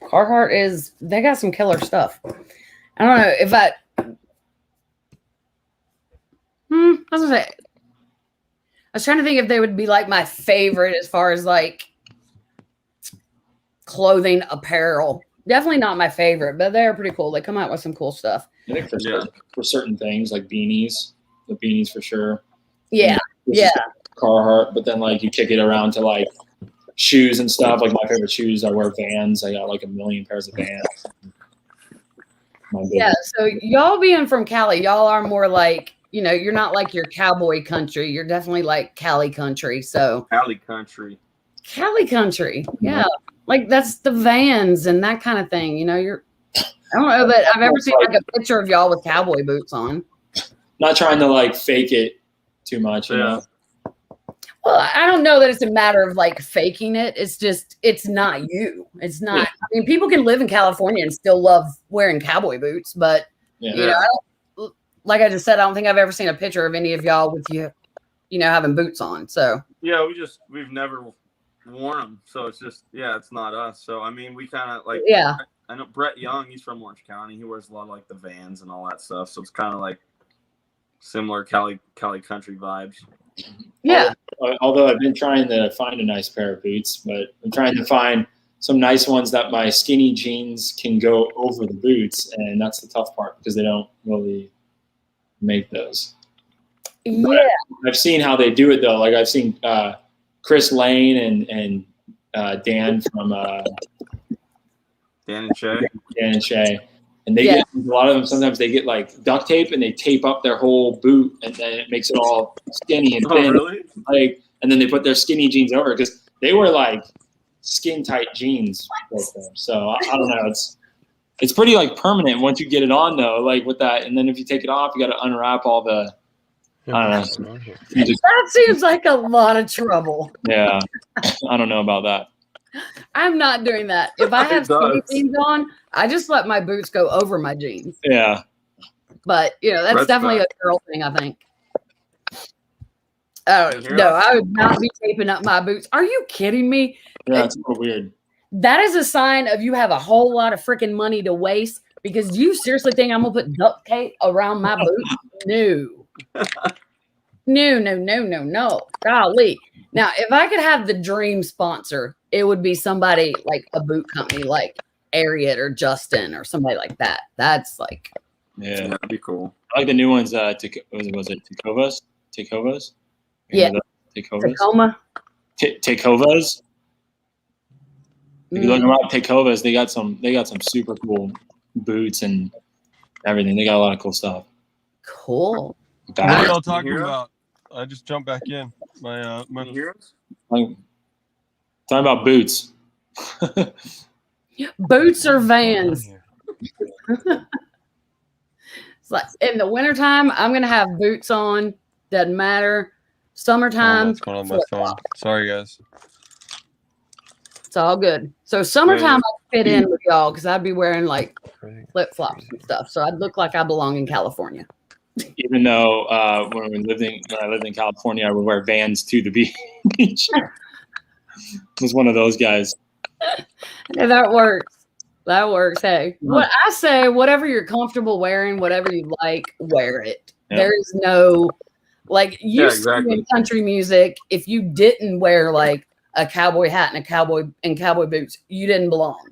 Carhartt they got some killer stuff. I don't know if I was gonna say, I was trying to think if they would be my favorite as far as clothing, apparel. Definitely not my favorite, but they're pretty cool. They come out with some cool stuff. I think for certain things like beanies, the beanies for sure. Yeah. Yeah. Carhartt, but then you kick it around to shoes and stuff. My favorite shoes, I wear Vans. I got a million pairs of Vans. Yeah, so y'all being from Cali, y'all are more you're not your cowboy country. You're definitely Cali country. So Cali country. Yeah. That's the Vans and that kind of thing. I don't know that I've ever seen a picture of y'all with cowboy boots on. Not trying to fake it too much, you know? Well, I don't know that it's a matter of faking it. It's just, it's not you. It's not, I mean, people can live in California and still love wearing cowboy boots, but like I just said, I don't think I've ever seen a picture of any of y'all with you having boots on. So Yeah, we've never worn them, so it's just it's not us. So I mean, we kind of like I know Brett Young, he's from Orange County. He wears a lot of like the Vans and all that stuff, so it's kind of like similar Cali country vibes. Yeah. Although I've been trying to find a nice pair of boots, but I'm trying to find some nice ones that my skinny jeans can go over the boots, and that's the tough part because they don't really make those. Yeah. But I've seen how they do it though. Like I've seen Chris Lane and Dan from Dan and Shay. And they get a lot of them. Sometimes they get like duct tape and they tape up their whole boot, and then it makes it all skinny and thin. Oh, really? Like, and then they put their skinny jeans over because they wear like skin tight jeans with them. So I don't know. It's pretty like permanent once you get it on though. Like with that, and then if you take it off, you got to unwrap all the. I don't know. That seems like a lot of trouble. Yeah, I don't know about that. I'm not doing that. If I have skinny jeans on, I just let my boots go over my jeans. Yeah. But, that's definitely a girl thing, I think. Oh, no, I would not be taping up my boots. Are you kidding me? Yeah, it's a little weird. That is a sign of you have a whole lot of freaking money to waste because do you seriously think I'm going to put duct tape around my boots? No. No. Golly. Now, if I could have the dream sponsor, it would be somebody like a boot company like Ariat or Justin or somebody like that. That's like. Yeah, that'd be cool. I like the new ones. Was it Tecovas? Tecovas? Yeah. Tecovas? Tacoma? Tecovas? If you look around Tecovas, they got some super cool boots and everything. They got a lot of cool stuff. Cool. What are y'all talking about? I just jumped back in. My heroes? Talking about boots. Boots or Vans? It's like in the wintertime, I'm gonna have boots on. Doesn't matter. Summertime. What's going on my phone? Sorry, guys. It's all good. So summertime, I fit in with y'all because I'd be wearing like flip flops and stuff. So I'd look like I belong in California. Even though when I lived in California, I would wear Vans to the beach. I was one of those guys. Yeah, that works. That works. Hey, what I say, whatever you're comfortable wearing, whatever you like, wear it. Yeah. There is no in country music. If you didn't wear like a cowboy hat and cowboy boots, you didn't belong.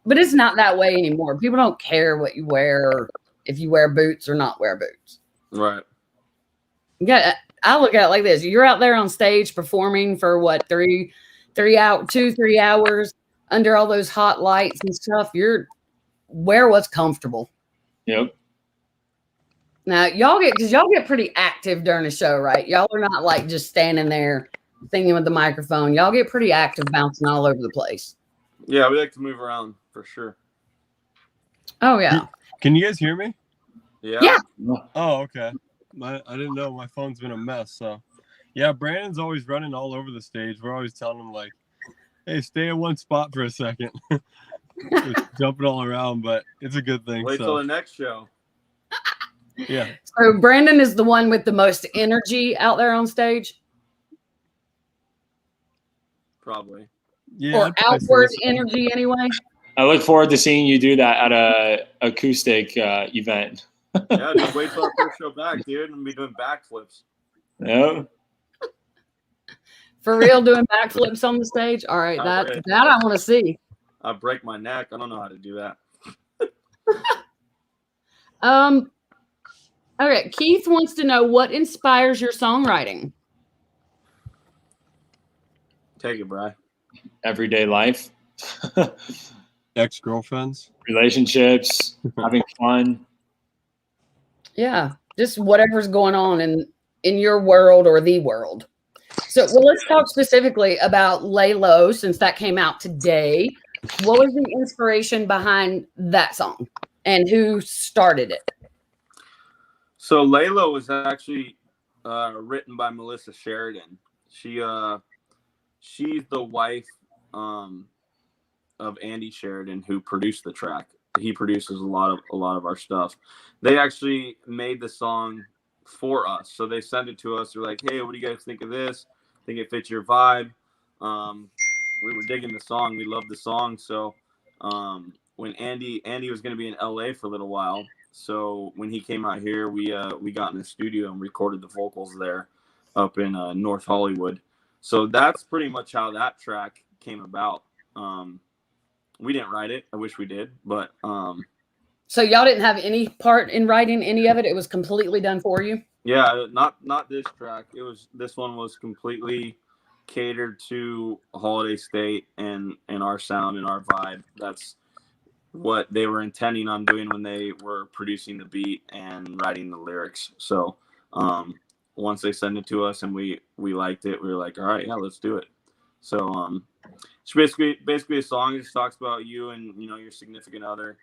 But it's not that way anymore. People don't care what you wear or if you wear boots or not wear boots. Right. Yeah, I look at it like this. You're out there on stage performing for what, 3 hours under all those hot lights and stuff. Wear what's comfortable. Yep. Now y'all get pretty active during the show, right? Y'all are not like just standing there singing with the microphone. Y'all get pretty active, bouncing all over the place. Yeah, we like to move around for sure. Oh yeah. Can you guys hear me? Yeah. Oh, okay. I didn't know my phone's been a mess. So, yeah, Brandon's always running all over the stage. We're always telling him like, "Hey, stay in one spot for a second." Jumping all around, but it's a good thing. Wait till the next show. Yeah. So Brandon is the one with the most energy out there on stage. Probably. Yeah. Or outward energy, anyway. I look forward to seeing you do that at a acoustic event. Yeah, just wait till our first show back, dude, and be doing backflips. Yeah. For real, doing backflips on the stage. All right, that I want to see. I break my neck. I don't know how to do that. Okay, Keith wants to know what inspires your songwriting. Take it, Bryan. Everyday life. Ex-girlfriends. Relationships. Having fun. Yeah, just whatever's going on in your world or the world. So, let's talk specifically about Lay Low, since that came out today. What was the inspiration behind that song, and who started it? So Lay Low was actually written by Melissa Sheridan. She's the wife of Andy Sheridan, who produced the track. He produces a lot of our stuff. They actually made the song for us. So they sent it to us. They're like, "Hey, what do you guys think of this?" think it fits your vibe. We were digging the song. We loved the song. So when Andy was going to be in LA for a little while. So when he came out here, we got in the studio and recorded the vocals there up in North Hollywood. So that's pretty much how that track came about. We didn't write it. I wish we did, but so y'all didn't have any part in writing any of it. It was completely done for you. yeah, not this track. This one was completely catered to Holiday State and our sound and our vibe. That's what they were intending on doing when they were producing the beat and writing the lyrics. So once they sent it to us and we liked it, we were like, all right, yeah, let's do it. So it's basically a song. It just talks about you and your significant other,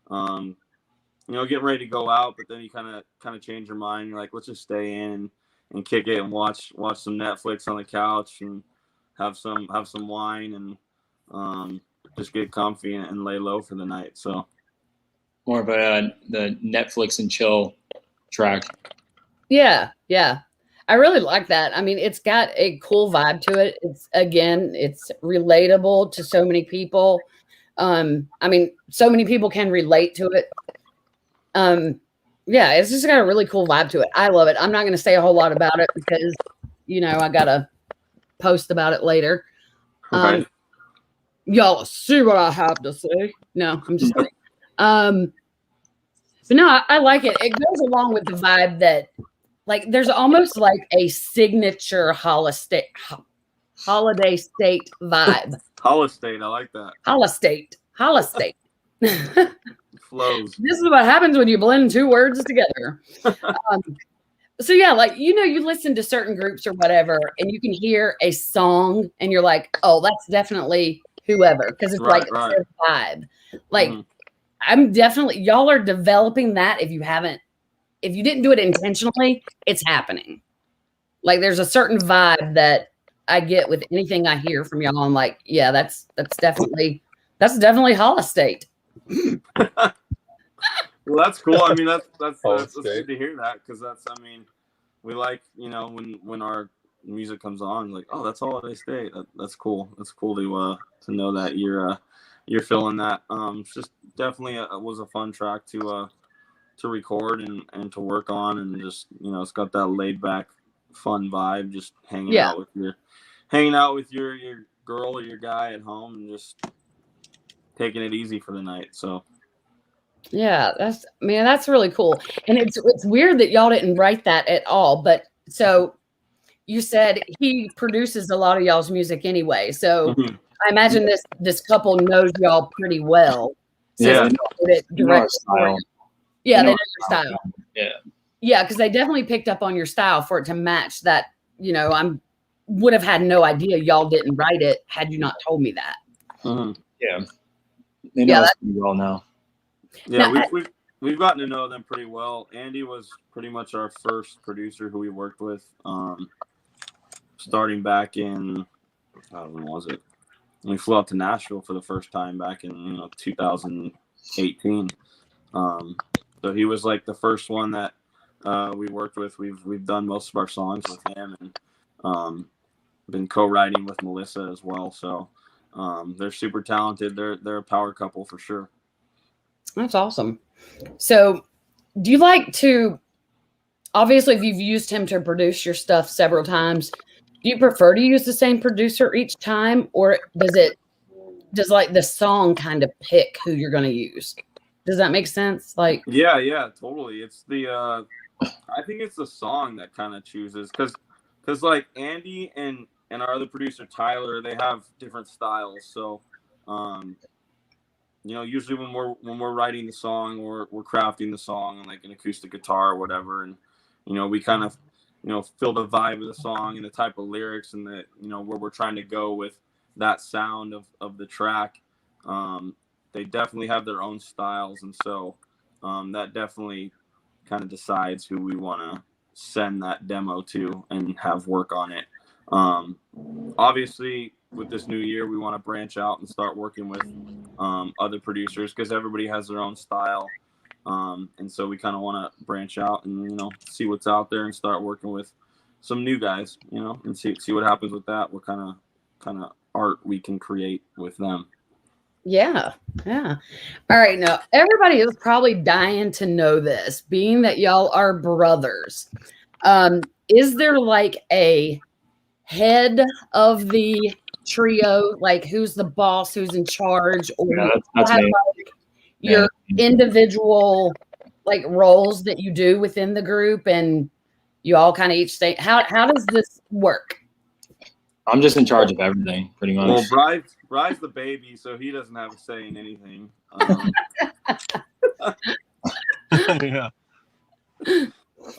getting ready to go out, but then you kind of change your mind. You're like, let's just stay in and kick it and watch some Netflix on the couch and have some wine and just get comfy and lay low for the night. So More of the Netflix and chill track. Yeah. I really like that. I mean, it's got a cool vibe to it. It's relatable to so many people. I mean, so many people can relate to it. Yeah, it's just got a really cool vibe to it. I love it. I'm not going to say a whole lot about it because, I got to post about it later. right. Y'all see what I have to say. No, I'm just kidding. But no, I like it. It goes along with the vibe that, like, there's almost like a signature holiday state vibe. Holiday, I like that. Holiday. Flows. This is what happens when you blend two words together. So yeah, like, you listen to certain groups or whatever, and you can hear a song and you're like, oh, that's definitely whoever, because it's Right. their vibe. Like, I'm definitely, y'all are developing that. If you didn't do it intentionally, it's happening. Like, there's a certain vibe that I get with anything I hear from y'all. I'm like, yeah, that's definitely Holiday. Well, that's cool. I mean, that's good to hear that, because we like, when our music comes on, like, oh, that's Holiday State. That's cool. That's cool to know that you're feeling that. It's just definitely was a fun track to record and to work on, and just it's got that laid back, fun vibe, just hanging out with your girl or your guy at home and just taking it easy for the night. So Yeah, that's really cool. And it's weird that y'all didn't write that at all. But so you said he produces a lot of y'all's music anyway. So I imagine this couple knows y'all pretty well. Yeah. They know our style. Yeah, they know They know your style. Yeah. Yeah, because they definitely picked up on your style for it to match that. Would have had no idea y'all didn't write it had you not told me that. Yeah. They know us pretty well now. Yeah, Now, we've gotten to know them pretty well. Andy was pretty much our first producer who we worked with, starting back in, when was it? We flew out to Nashville for the first time back in 2018. So he was like the first one that we worked with. We've done most of our songs with him, and been co-writing with Melissa as well. So they're super talented. They're a power couple for sure. That's awesome. So do you like to, obviously, if you've used him to produce your stuff several times, do you prefer to use the same producer each time, or does like the song kind of pick who you're going to use? Does that make sense? Like, yeah, totally. It's I think it's the song that kind of chooses, because like Andy and our other producer Tyler, they have different styles. So usually when we're writing the song, we're crafting the song on like an acoustic guitar or whatever, and we kind of feel the vibe of the song and the type of lyrics and the where we're trying to go with that sound of the track. They definitely have their own styles, and so that definitely kind of decides who we want to send that demo to and have work on it. Obviously, with this new year, we want to branch out and start working with other producers, because everybody has their own style, and so we kind of want to branch out and see what's out there and start working with some new guys, you know, and see what happens with that. What kind of art we can create with them. Yeah. All right. Now, everybody is probably dying to know this, being that y'all are brothers. Is there like a head of the trio? Like, who's the boss? Who's in charge? Or Yeah, do you that's have me. like your individual like roles that you do within the group, and you all kind of each say, how does this work? I'm just in charge of everything, pretty much. Well, Bry's the baby, so he doesn't have a say in anything. Yeah.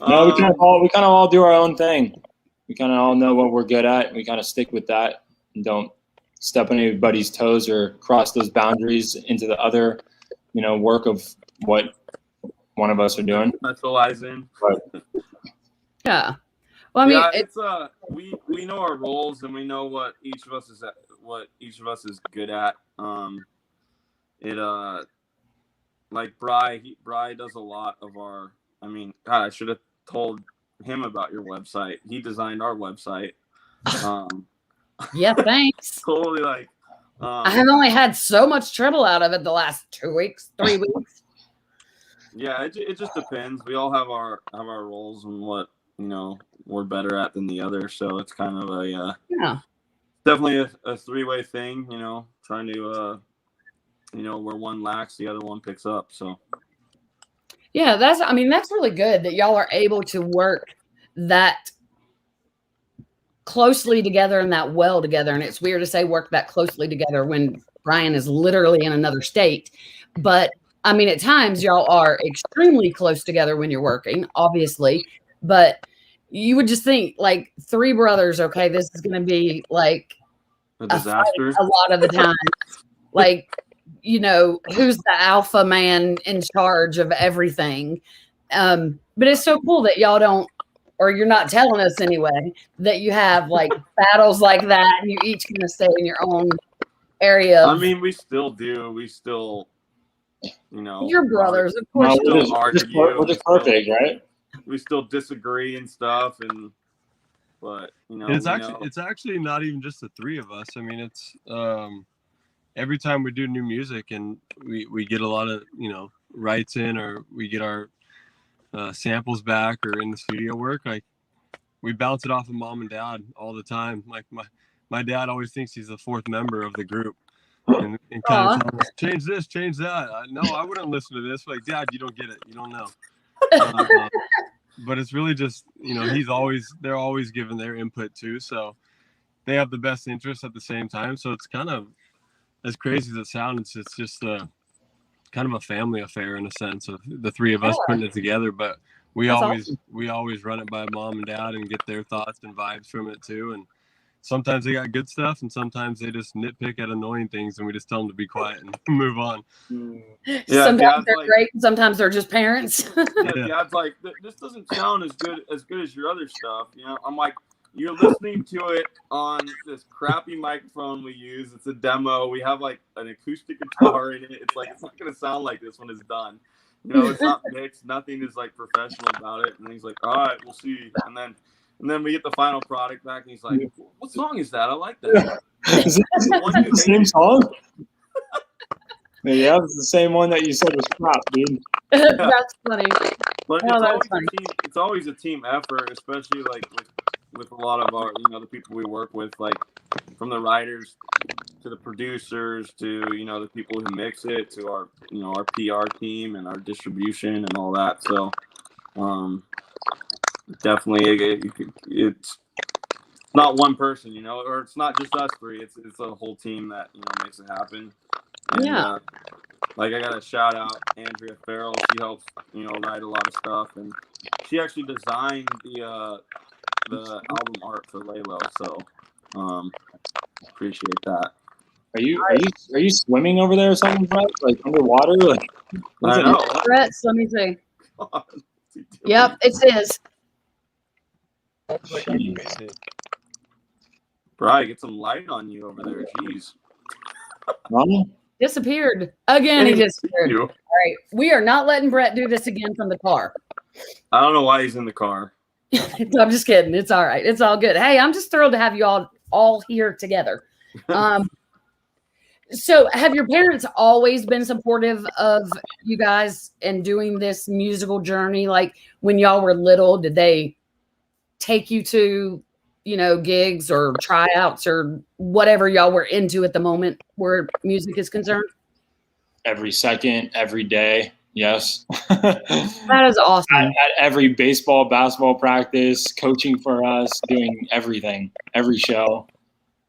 No, we kind of all do our own thing. We kind of all know what we're good at. We kind of stick with that and don't step on anybody's toes or cross those boundaries into the other, work of what one of us are doing. Specialize in. But, yeah. Well, I mean, it's we know our roles and we know what each of us is good at. Like Bry does a lot of our. I mean, God, I should have told him about your website. He designed our website. Yeah, thanks. Totally like. I have only had so much trouble out of it the last 2 weeks, 3 weeks. Yeah, it just depends. We all have our roles and what we're better at than the other. So it's kind of a definitely a three-way thing. Trying to where one lacks, the other one picks up. So yeah, that's really good that y'all are able to work that closely together and that well together. And it's weird to say work that closely together when Bryan is literally in another state. But I mean, at times y'all are extremely close together when you're working, obviously. But you would just think like 3 brothers, okay, this is going to be like a disaster a lot of the time. Like, who's the alpha man in charge of everything? But it's so cool that y'all don't, or you're not telling us anyway, that you have like battles like that and you each kind of stay in your own area. I mean, we still do. We still, you're brothers, of course. We're just perfect, right? We still disagree and stuff, but it's actually not even just the 3 of us. I mean, it's every time we do new music and we get a lot of writes in, or we get our samples back, or in the studio work, like we bounce it off of mom and dad all the time. Like my dad always thinks he's the 4th member of the group, and kind of tells us, change this, change that. No, I wouldn't listen to this. Like, Dad, you don't get it, you don't know. But it's really just they're always giving their input too, so they have the best interest at the same time. So it's kind of, as crazy as it sounds, it's just kind of a family affair in a sense of the 3 of us putting it together. But we always run it by mom and dad and get their thoughts and vibes from it too. And sometimes they got good stuff, and sometimes they just nitpick at annoying things, and we just tell them to be quiet and move on. Yeah, sometimes they're great, sometimes they're just parents. Dad's like, this doesn't sound as good as your other stuff. I'm like, you're listening to it on this crappy microphone we use. It's a demo. We have like an acoustic guitar in it. It's like, it's not going to sound like this when it's done. It's not mixed. Nothing is like professional about it. And he's like, all right, we'll see. And then we get the final product back, and he's like, what song is that? I like that. Is it the same song? Yeah, it's the same one that you said was crap, dude. That's funny. But it's always a team effort, especially like with a lot of our, the people we work with, like from the writers to the producers to, the people who mix it, to our, our PR team and our distribution and all that. So, definitely it's not one person, or it's not just us 3. It's a whole team that, makes it happen. And, like I got to shout out Andrea Farrell. She helps, write a lot of stuff, and she actually designed the album art for Laylo. So, appreciate that. Are you swimming over there or something, Brett? Like underwater? Like, I know. Brett, let me see. Yep, it is. Bryan, get some light on you over there. Jeez. Disappeared. Again, he disappeared. All right. We are not letting Brett do this again from the car. I don't know why he's in the car. I'm just kidding. It's all right. It's all good. Hey, I'm just thrilled to have you all here together. So have your parents always been supportive of you guys and doing this musical journey? Like when y'all were little, did they take you to, gigs or tryouts or whatever y'all were into at the moment where music is concerned? Every second, every day. Yes. That is awesome. At every baseball, basketball practice, coaching for us, doing everything, every show.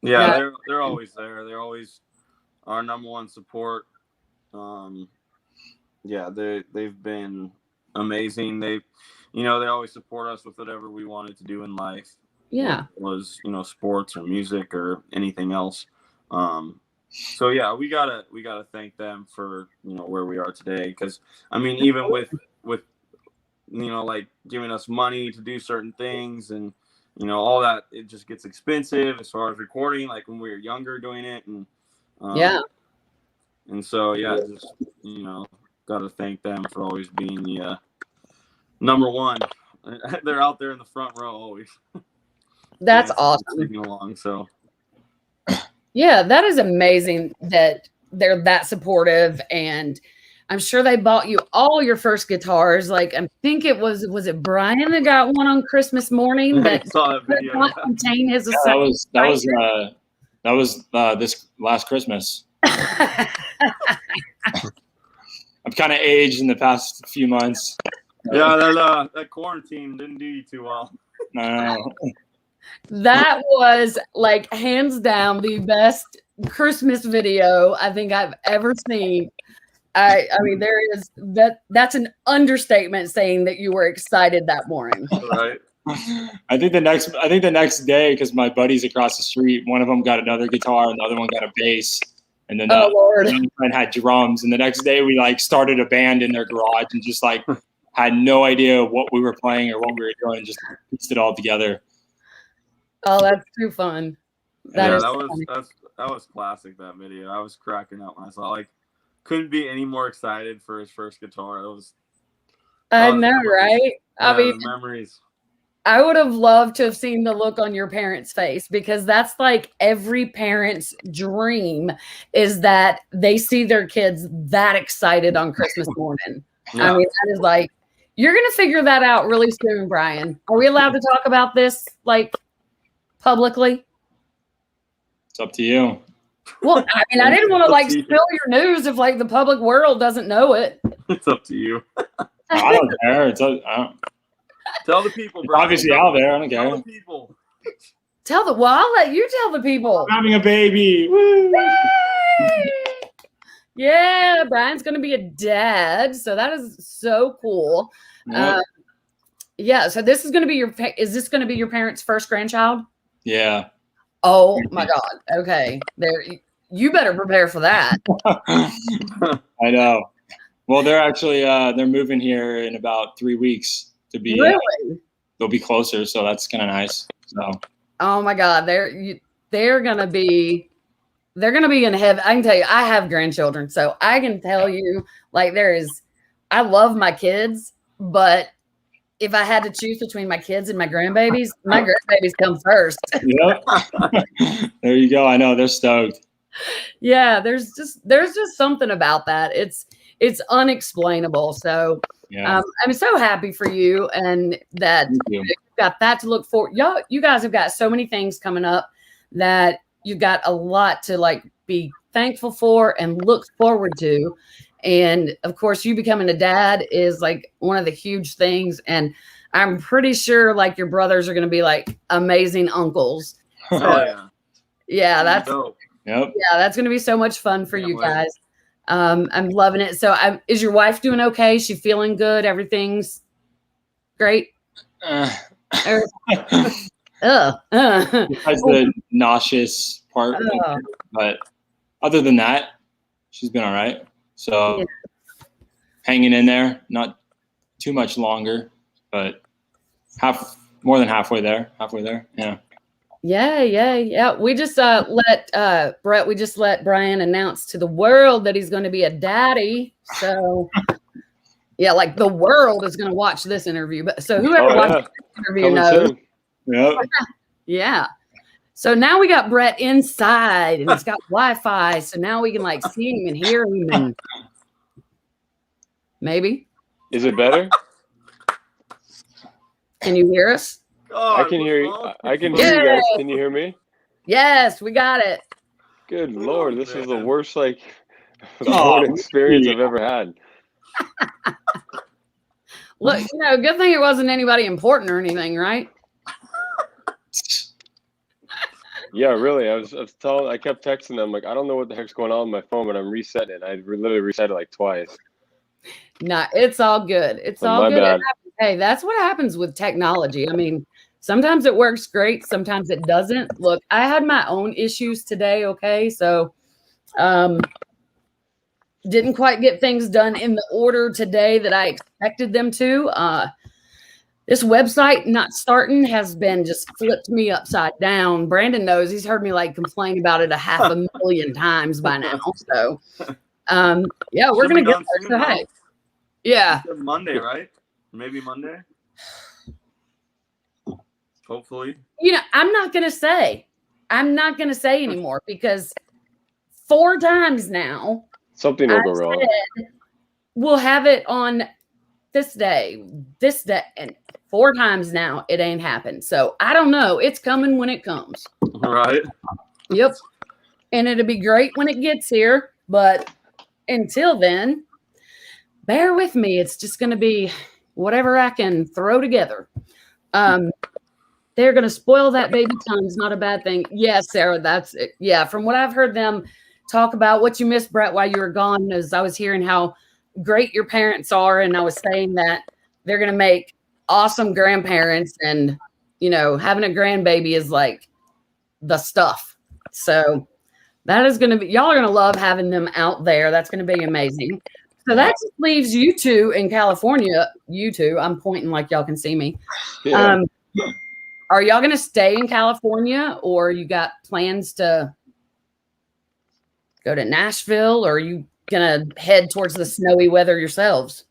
Yeah, they're always there. They're always our number one support. Yeah, they've been amazing. They always support us with whatever we wanted to do in life. Yeah, was sports or music or anything else. So yeah, we gotta thank them for where we are today. Because I mean, even with like giving us money to do certain things and all that, it just gets expensive as far as recording. Like when we were younger doing it, and and so yeah, just gotta thank them for always being the number one. They're out there in the front row always. That's awesome. Singing along, so. Yeah, that is amazing that they're that supportive, and I'm sure they bought you all your first guitars. Like I think was it Bryan that got one on Christmas morning that saw that video, could not contain his that was this last Christmas. I've kind of aged in the past few months. Yeah, that quarantine didn't do you too well. No. That was like hands down the best Christmas video I think I've ever seen. I mean, that's an understatement saying that you were excited that morning. Right. I think the next day, because my buddies across the street, one of them got another guitar and the other one got a bass, and then Lord. one friend had drums. And the next day we like started a band in their garage and just like had no idea what we were playing or what we were doing, just pieced it all together. Oh, that's too fun. That was classic, that video. I was cracking up when I saw couldn't be any more excited for his first guitar. I know, right? I mean, memories. I would have loved to have seen the look on your parents' face, because that's like every parent's dream, is that they see their kids that excited on Christmas morning. Yeah. I mean, that is like, you're going to figure that out really soon, Bryan. Are we allowed to talk about this publicly? It's up to you. Well, I mean, I didn't want to spill your news if the public world doesn't know it. It's up to you. I don't care. Tell the people, bro. Obviously out there. I don't care. Tell the people. Well, I'll let you tell the people. I'm having a baby. Woo! Yeah, Bryan's going to be a dad, so that is so cool. Yep. Yeah, so this is going to be is this going to be your parents' first grandchild? Yeah. Oh my God. Okay. You better prepare for that. I know. Well, they're actually they're moving here in about 3 weeks to be. Really? They'll be closer, so that's kind of nice. So. Oh my God, they're gonna be in heaven. I can tell you, I have grandchildren, so I can tell you, I love my kids, but if I had to choose between my kids and my grandbabies come first. Yep. There you go. I know they're stoked. Yeah, there's just something about that. It's unexplainable. So yeah. I'm so happy for you, and that you've got that to look for. You guys have got so many things coming up that you've got a lot to be thankful for and look forward to. And of course, you becoming a dad is one of the huge things. And I'm pretty sure your brothers are going to be amazing uncles. So, yeah, that's dope. Yep. Yeah, that's going to be so much fun for you guys. I'm loving it. So is your wife doing okay? She feeling good? Everything's great? That's the nauseous part. But other than that, she's been all right. So hanging in there, not too much longer, but more than halfway there. Yeah. Yeah. We just let Bryan announce to the world that he's going to be a daddy. So Yeah, like the world is going to watch this interview. But so whoever Oh, watches yeah. this interview Coming knows. soon. Yep. Yeah. So now we got Brett inside and it's got Wi-Fi. So now we can like see him and hear him and maybe. Is it better? Can you hear us? God, I can what's hear you. wrong? I can hear you guys. Yay! Can you hear me? Yes, we got it. Good Lord, this is the man. worst like Oh, phone experience yeah. I've ever had. Look, good thing it wasn't anybody important or anything, right? Yeah, really. I kept texting them like, I don't know what the heck's going on with my phone, but I'm resetting it. I literally reset it like twice. No, it's all good. It's So all my good. bad. Hey, that's what happens with technology. I mean, sometimes it works great, sometimes it doesn't. Look, I had my own issues today, okay? So didn't quite get things done in the order today that I expected them to. This website not starting has been just flipped me upside down. Brandon knows, he's heard me like complain about it 500,000 times by now. So yeah, we're Should be gonna get done there. soon, So, though. hey, yeah. You said Monday, right? Maybe Monday. Hopefully. I'm not gonna say anymore because 4 times now Something will go wrong. said we'll have it on this day, and 4 times now it ain't happened. So I don't know. It's coming when it comes. Right. Yep. And it'll be great when it gets here. But until then, bear with me. It's just going to be whatever I can throw together. They're going to spoil that baby tongue's not a bad thing. Yes, Sarah, that's it. Yeah. From what I've heard them talk about, what you missed, Brett, while you were gone, is I was hearing how great your parents are. And I was saying that they're going to make awesome grandparents, and, having a grandbaby is like the stuff. So that is going to be, y'all are going to love having them out there. That's going to be amazing. So that just leaves you two in California. You two, I'm pointing like y'all can see me. Yeah. Are y'all going to stay in California, or you got plans to go to Nashville, or are you going to head towards the snowy weather yourselves?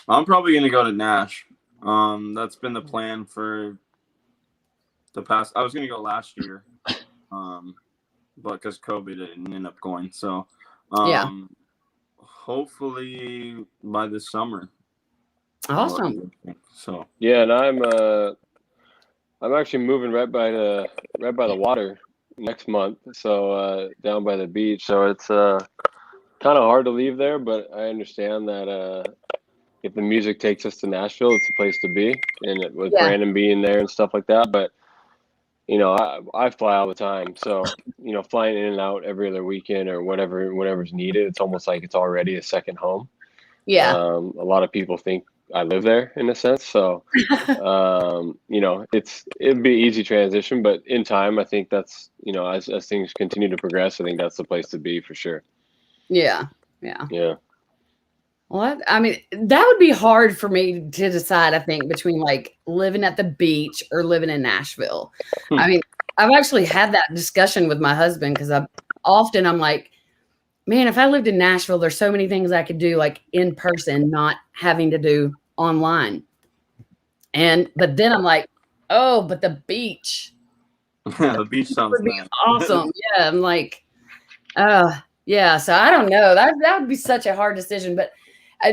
I'm probably gonna go to Nash. That's been the plan for the past. I was gonna go last year, but because COVID didn't end up going. So, Yeah. hopefully by this summer. Awesome. So Yeah, and I'm actually moving right by the water next month. So down by the beach. So it's kind of hard to leave there, but I understand that if the music takes us to Nashville, it's a place to be, and with Brandon being there and stuff like that. But I fly all the time, so flying in and out every other weekend or whatever's needed, it's almost like it's already a second home. Yeah. A lot of people think I live there in a sense, so it'd be an easy transition, but in time, I think that's as things continue to progress, I think that's the place to be for sure. Yeah. Well, I mean, that would be hard for me to decide, I think, between like living at the beach or living in Nashville. I mean, I've actually had that discussion with my husband because I'm like, man, if I lived in Nashville, there's so many things I could do like in person, not having to do online. But then I'm like, oh, but the beach. The beach sounds would be awesome. Yeah. I'm like, yeah. So I don't know. That would be such a hard decision, but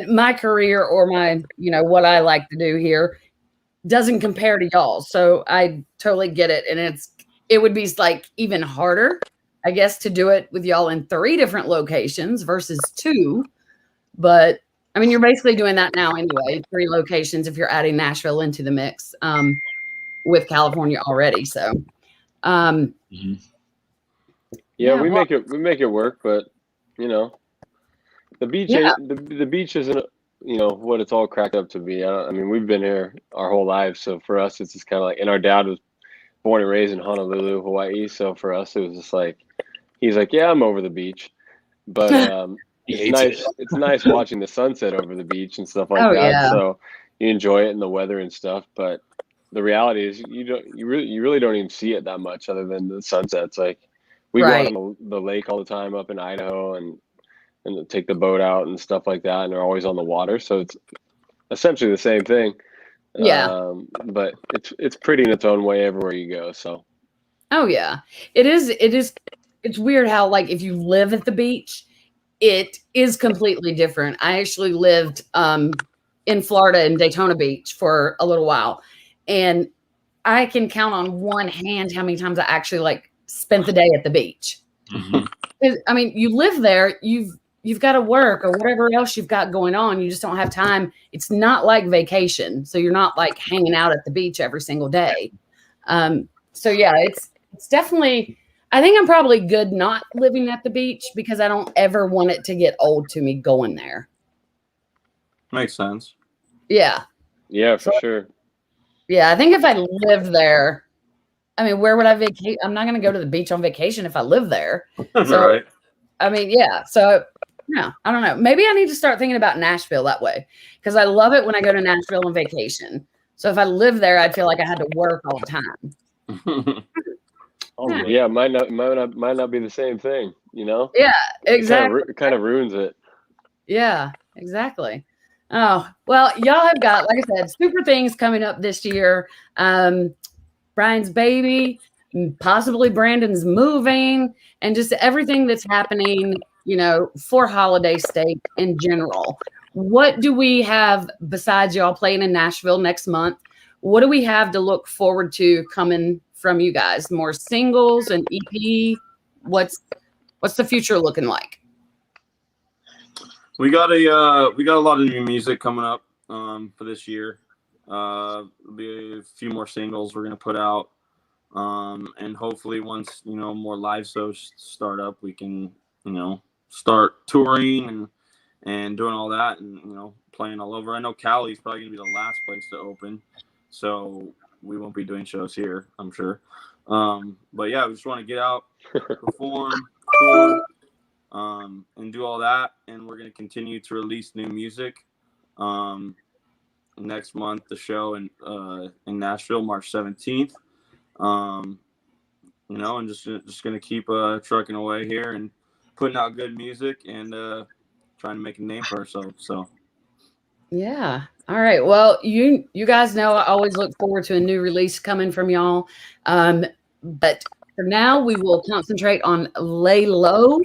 my career or my, what I like to do here doesn't compare to y'all. So I totally get it. And it would be like even harder, I guess, to do it with y'all in 3 different locations versus 2. But I mean, you're basically doing that now anyway, 3 locations if you're adding Nashville into the mix with California already. So, yeah, we make it work, but the beach, the beach isn't, what it's all cracked up to be. I mean, we've been here our whole lives, so for us, it's just kind of like, and our dad was born and raised in Honolulu, Hawaii, so for us, it was just like, he's like, yeah, I'm over the beach, but it's nice. It's nice watching the sunset over the beach and stuff like that. Yeah. So you enjoy it and the weather and stuff, but the reality is you really don't even see it that much other than the sunsets. Like we go out on the lake all the time up in Idaho, and and take the boat out and stuff like that, and they're always on the water, so it's essentially the same thing. Yeah. But it's pretty in its own way everywhere you go. So. Oh yeah, it is. It's weird how, like, if you live at the beach, it is completely different. I actually lived in Florida in Daytona Beach for a little while, and I can count on one hand how many times I actually like spent the day at the beach. Mhm. I mean, you live there, you've got to work or whatever else you've got going on. You just don't have time. It's not like vacation, so you're not like hanging out at the beach every single day. So yeah, it's definitely. I think I'm probably good not living at the beach because I don't ever want it to get old to me going there. Makes sense. Yeah. Yeah, for sure. Yeah, I think if I lived there, I mean, where would I vacate? I'm not going to go to the beach on vacation if I live there. So, Right. I mean, yeah. So, yeah, I don't know. Maybe I need to start thinking about Nashville that way because I love it when I go to Nashville on vacation. So if I lived there, I'd feel like I had to work all the time. Yeah, might not be the same thing, you know? Yeah, exactly. It kind of ruins it. Yeah, exactly. Oh, well, y'all have got, like I said, super things coming up this year. Bryan's baby, possibly Brandon's moving, and just everything that's happening, you know, for Holiday State in general. What do we have besides y'all playing in Nashville next month? What do we have to look forward to coming from you guys? More singles and EP? What's the future looking like? We got a lot of new music coming up for this year. There'll be a few more singles we're gonna put out, and hopefully once more live shows start up, we can start touring and doing all that, and playing all over. I know Cali's probably gonna be the last place to open, so we won't be doing shows here, I'm sure. But yeah, we just want to get out, perform, tour, and do all that, and we're going to continue to release new music. Next month, the show in Nashville, March 17th. And just going to keep trucking away here and putting out good music and trying to make a name for ourselves. So. Yeah. All right. Well, you guys know I always look forward to a new release coming from y'all. But for now, we will concentrate on Lay Low,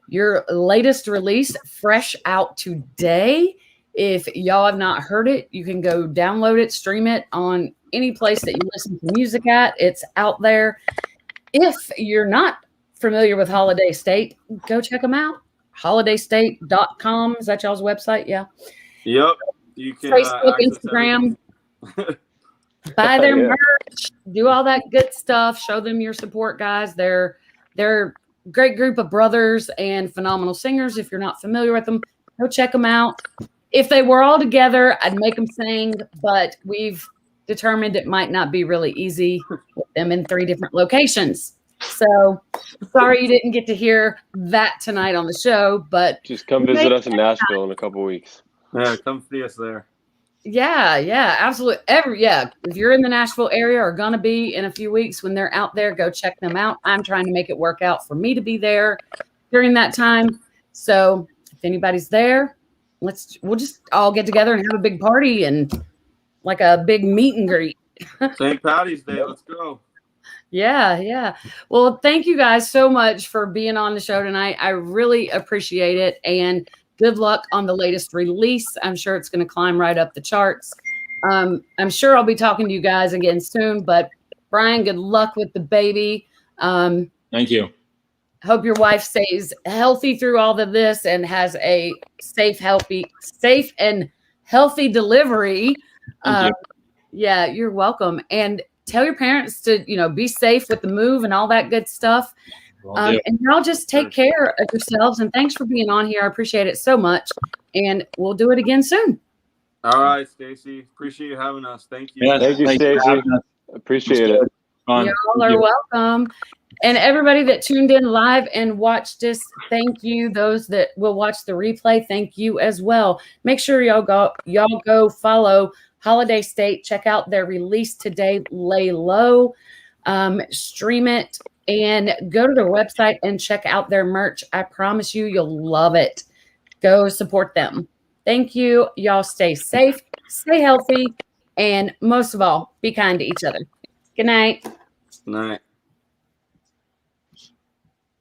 your latest release, fresh out today. If y'all have not heard it, you can go download it, stream it on any place that you listen to music at. It's out there. If you're not familiar with Holiday State, go check them out. holidaystate.com. Is that y'all's website? Yeah. Yep. You can Facebook, Instagram. Buy their merch, do all that good stuff. Show them your support, guys. They're a great group of brothers and phenomenal singers. If you're not familiar with them, go check them out. If they were all together, I'd make them sing, but we've determined it might not be really easy with them in 3 different locations. So sorry you didn't get to hear that tonight on the show, but just come visit us in Nashville in a couple weeks. Yeah, come see us there. Yeah, absolutely. If you're in the Nashville area or gonna be in a few weeks when they're out there, go check them out. I'm trying to make it work out for me to be there during that time. So if anybody's there, we'll just all get together and have a big party and like a big meet and greet. St. Patty's Day, let's go. Yeah. Well, thank you guys so much for being on the show tonight. I really appreciate it, and good luck on the latest release. I'm sure it's going to climb right up the charts. I'm sure I'll be talking to you guys again soon, but Bryan, good luck with the baby. Thank you. Hope your wife stays healthy through all of this and has a safe and healthy delivery. Thank you. Yeah, you're welcome. And tell your parents to, be safe with the move and all that good stuff. And y'all just take care of yourselves. And thanks for being on here. I appreciate it so much. And we'll do it again soon. All right, Stacy. Appreciate you having us. Thank you. Yeah, Thank you, Stacy. Appreciate it. Y'all are welcome. And everybody that tuned in live and watched us, thank you. Those that will watch the replay, thank you as well. Make sure y'all go follow Holiday State. Check out their release today, Lay Low. Stream it and go to their website and check out their merch. I promise you'll love it. Go support them. Thank you. Y'all stay safe, stay healthy, and most of all, be kind to each other. Good night. Night.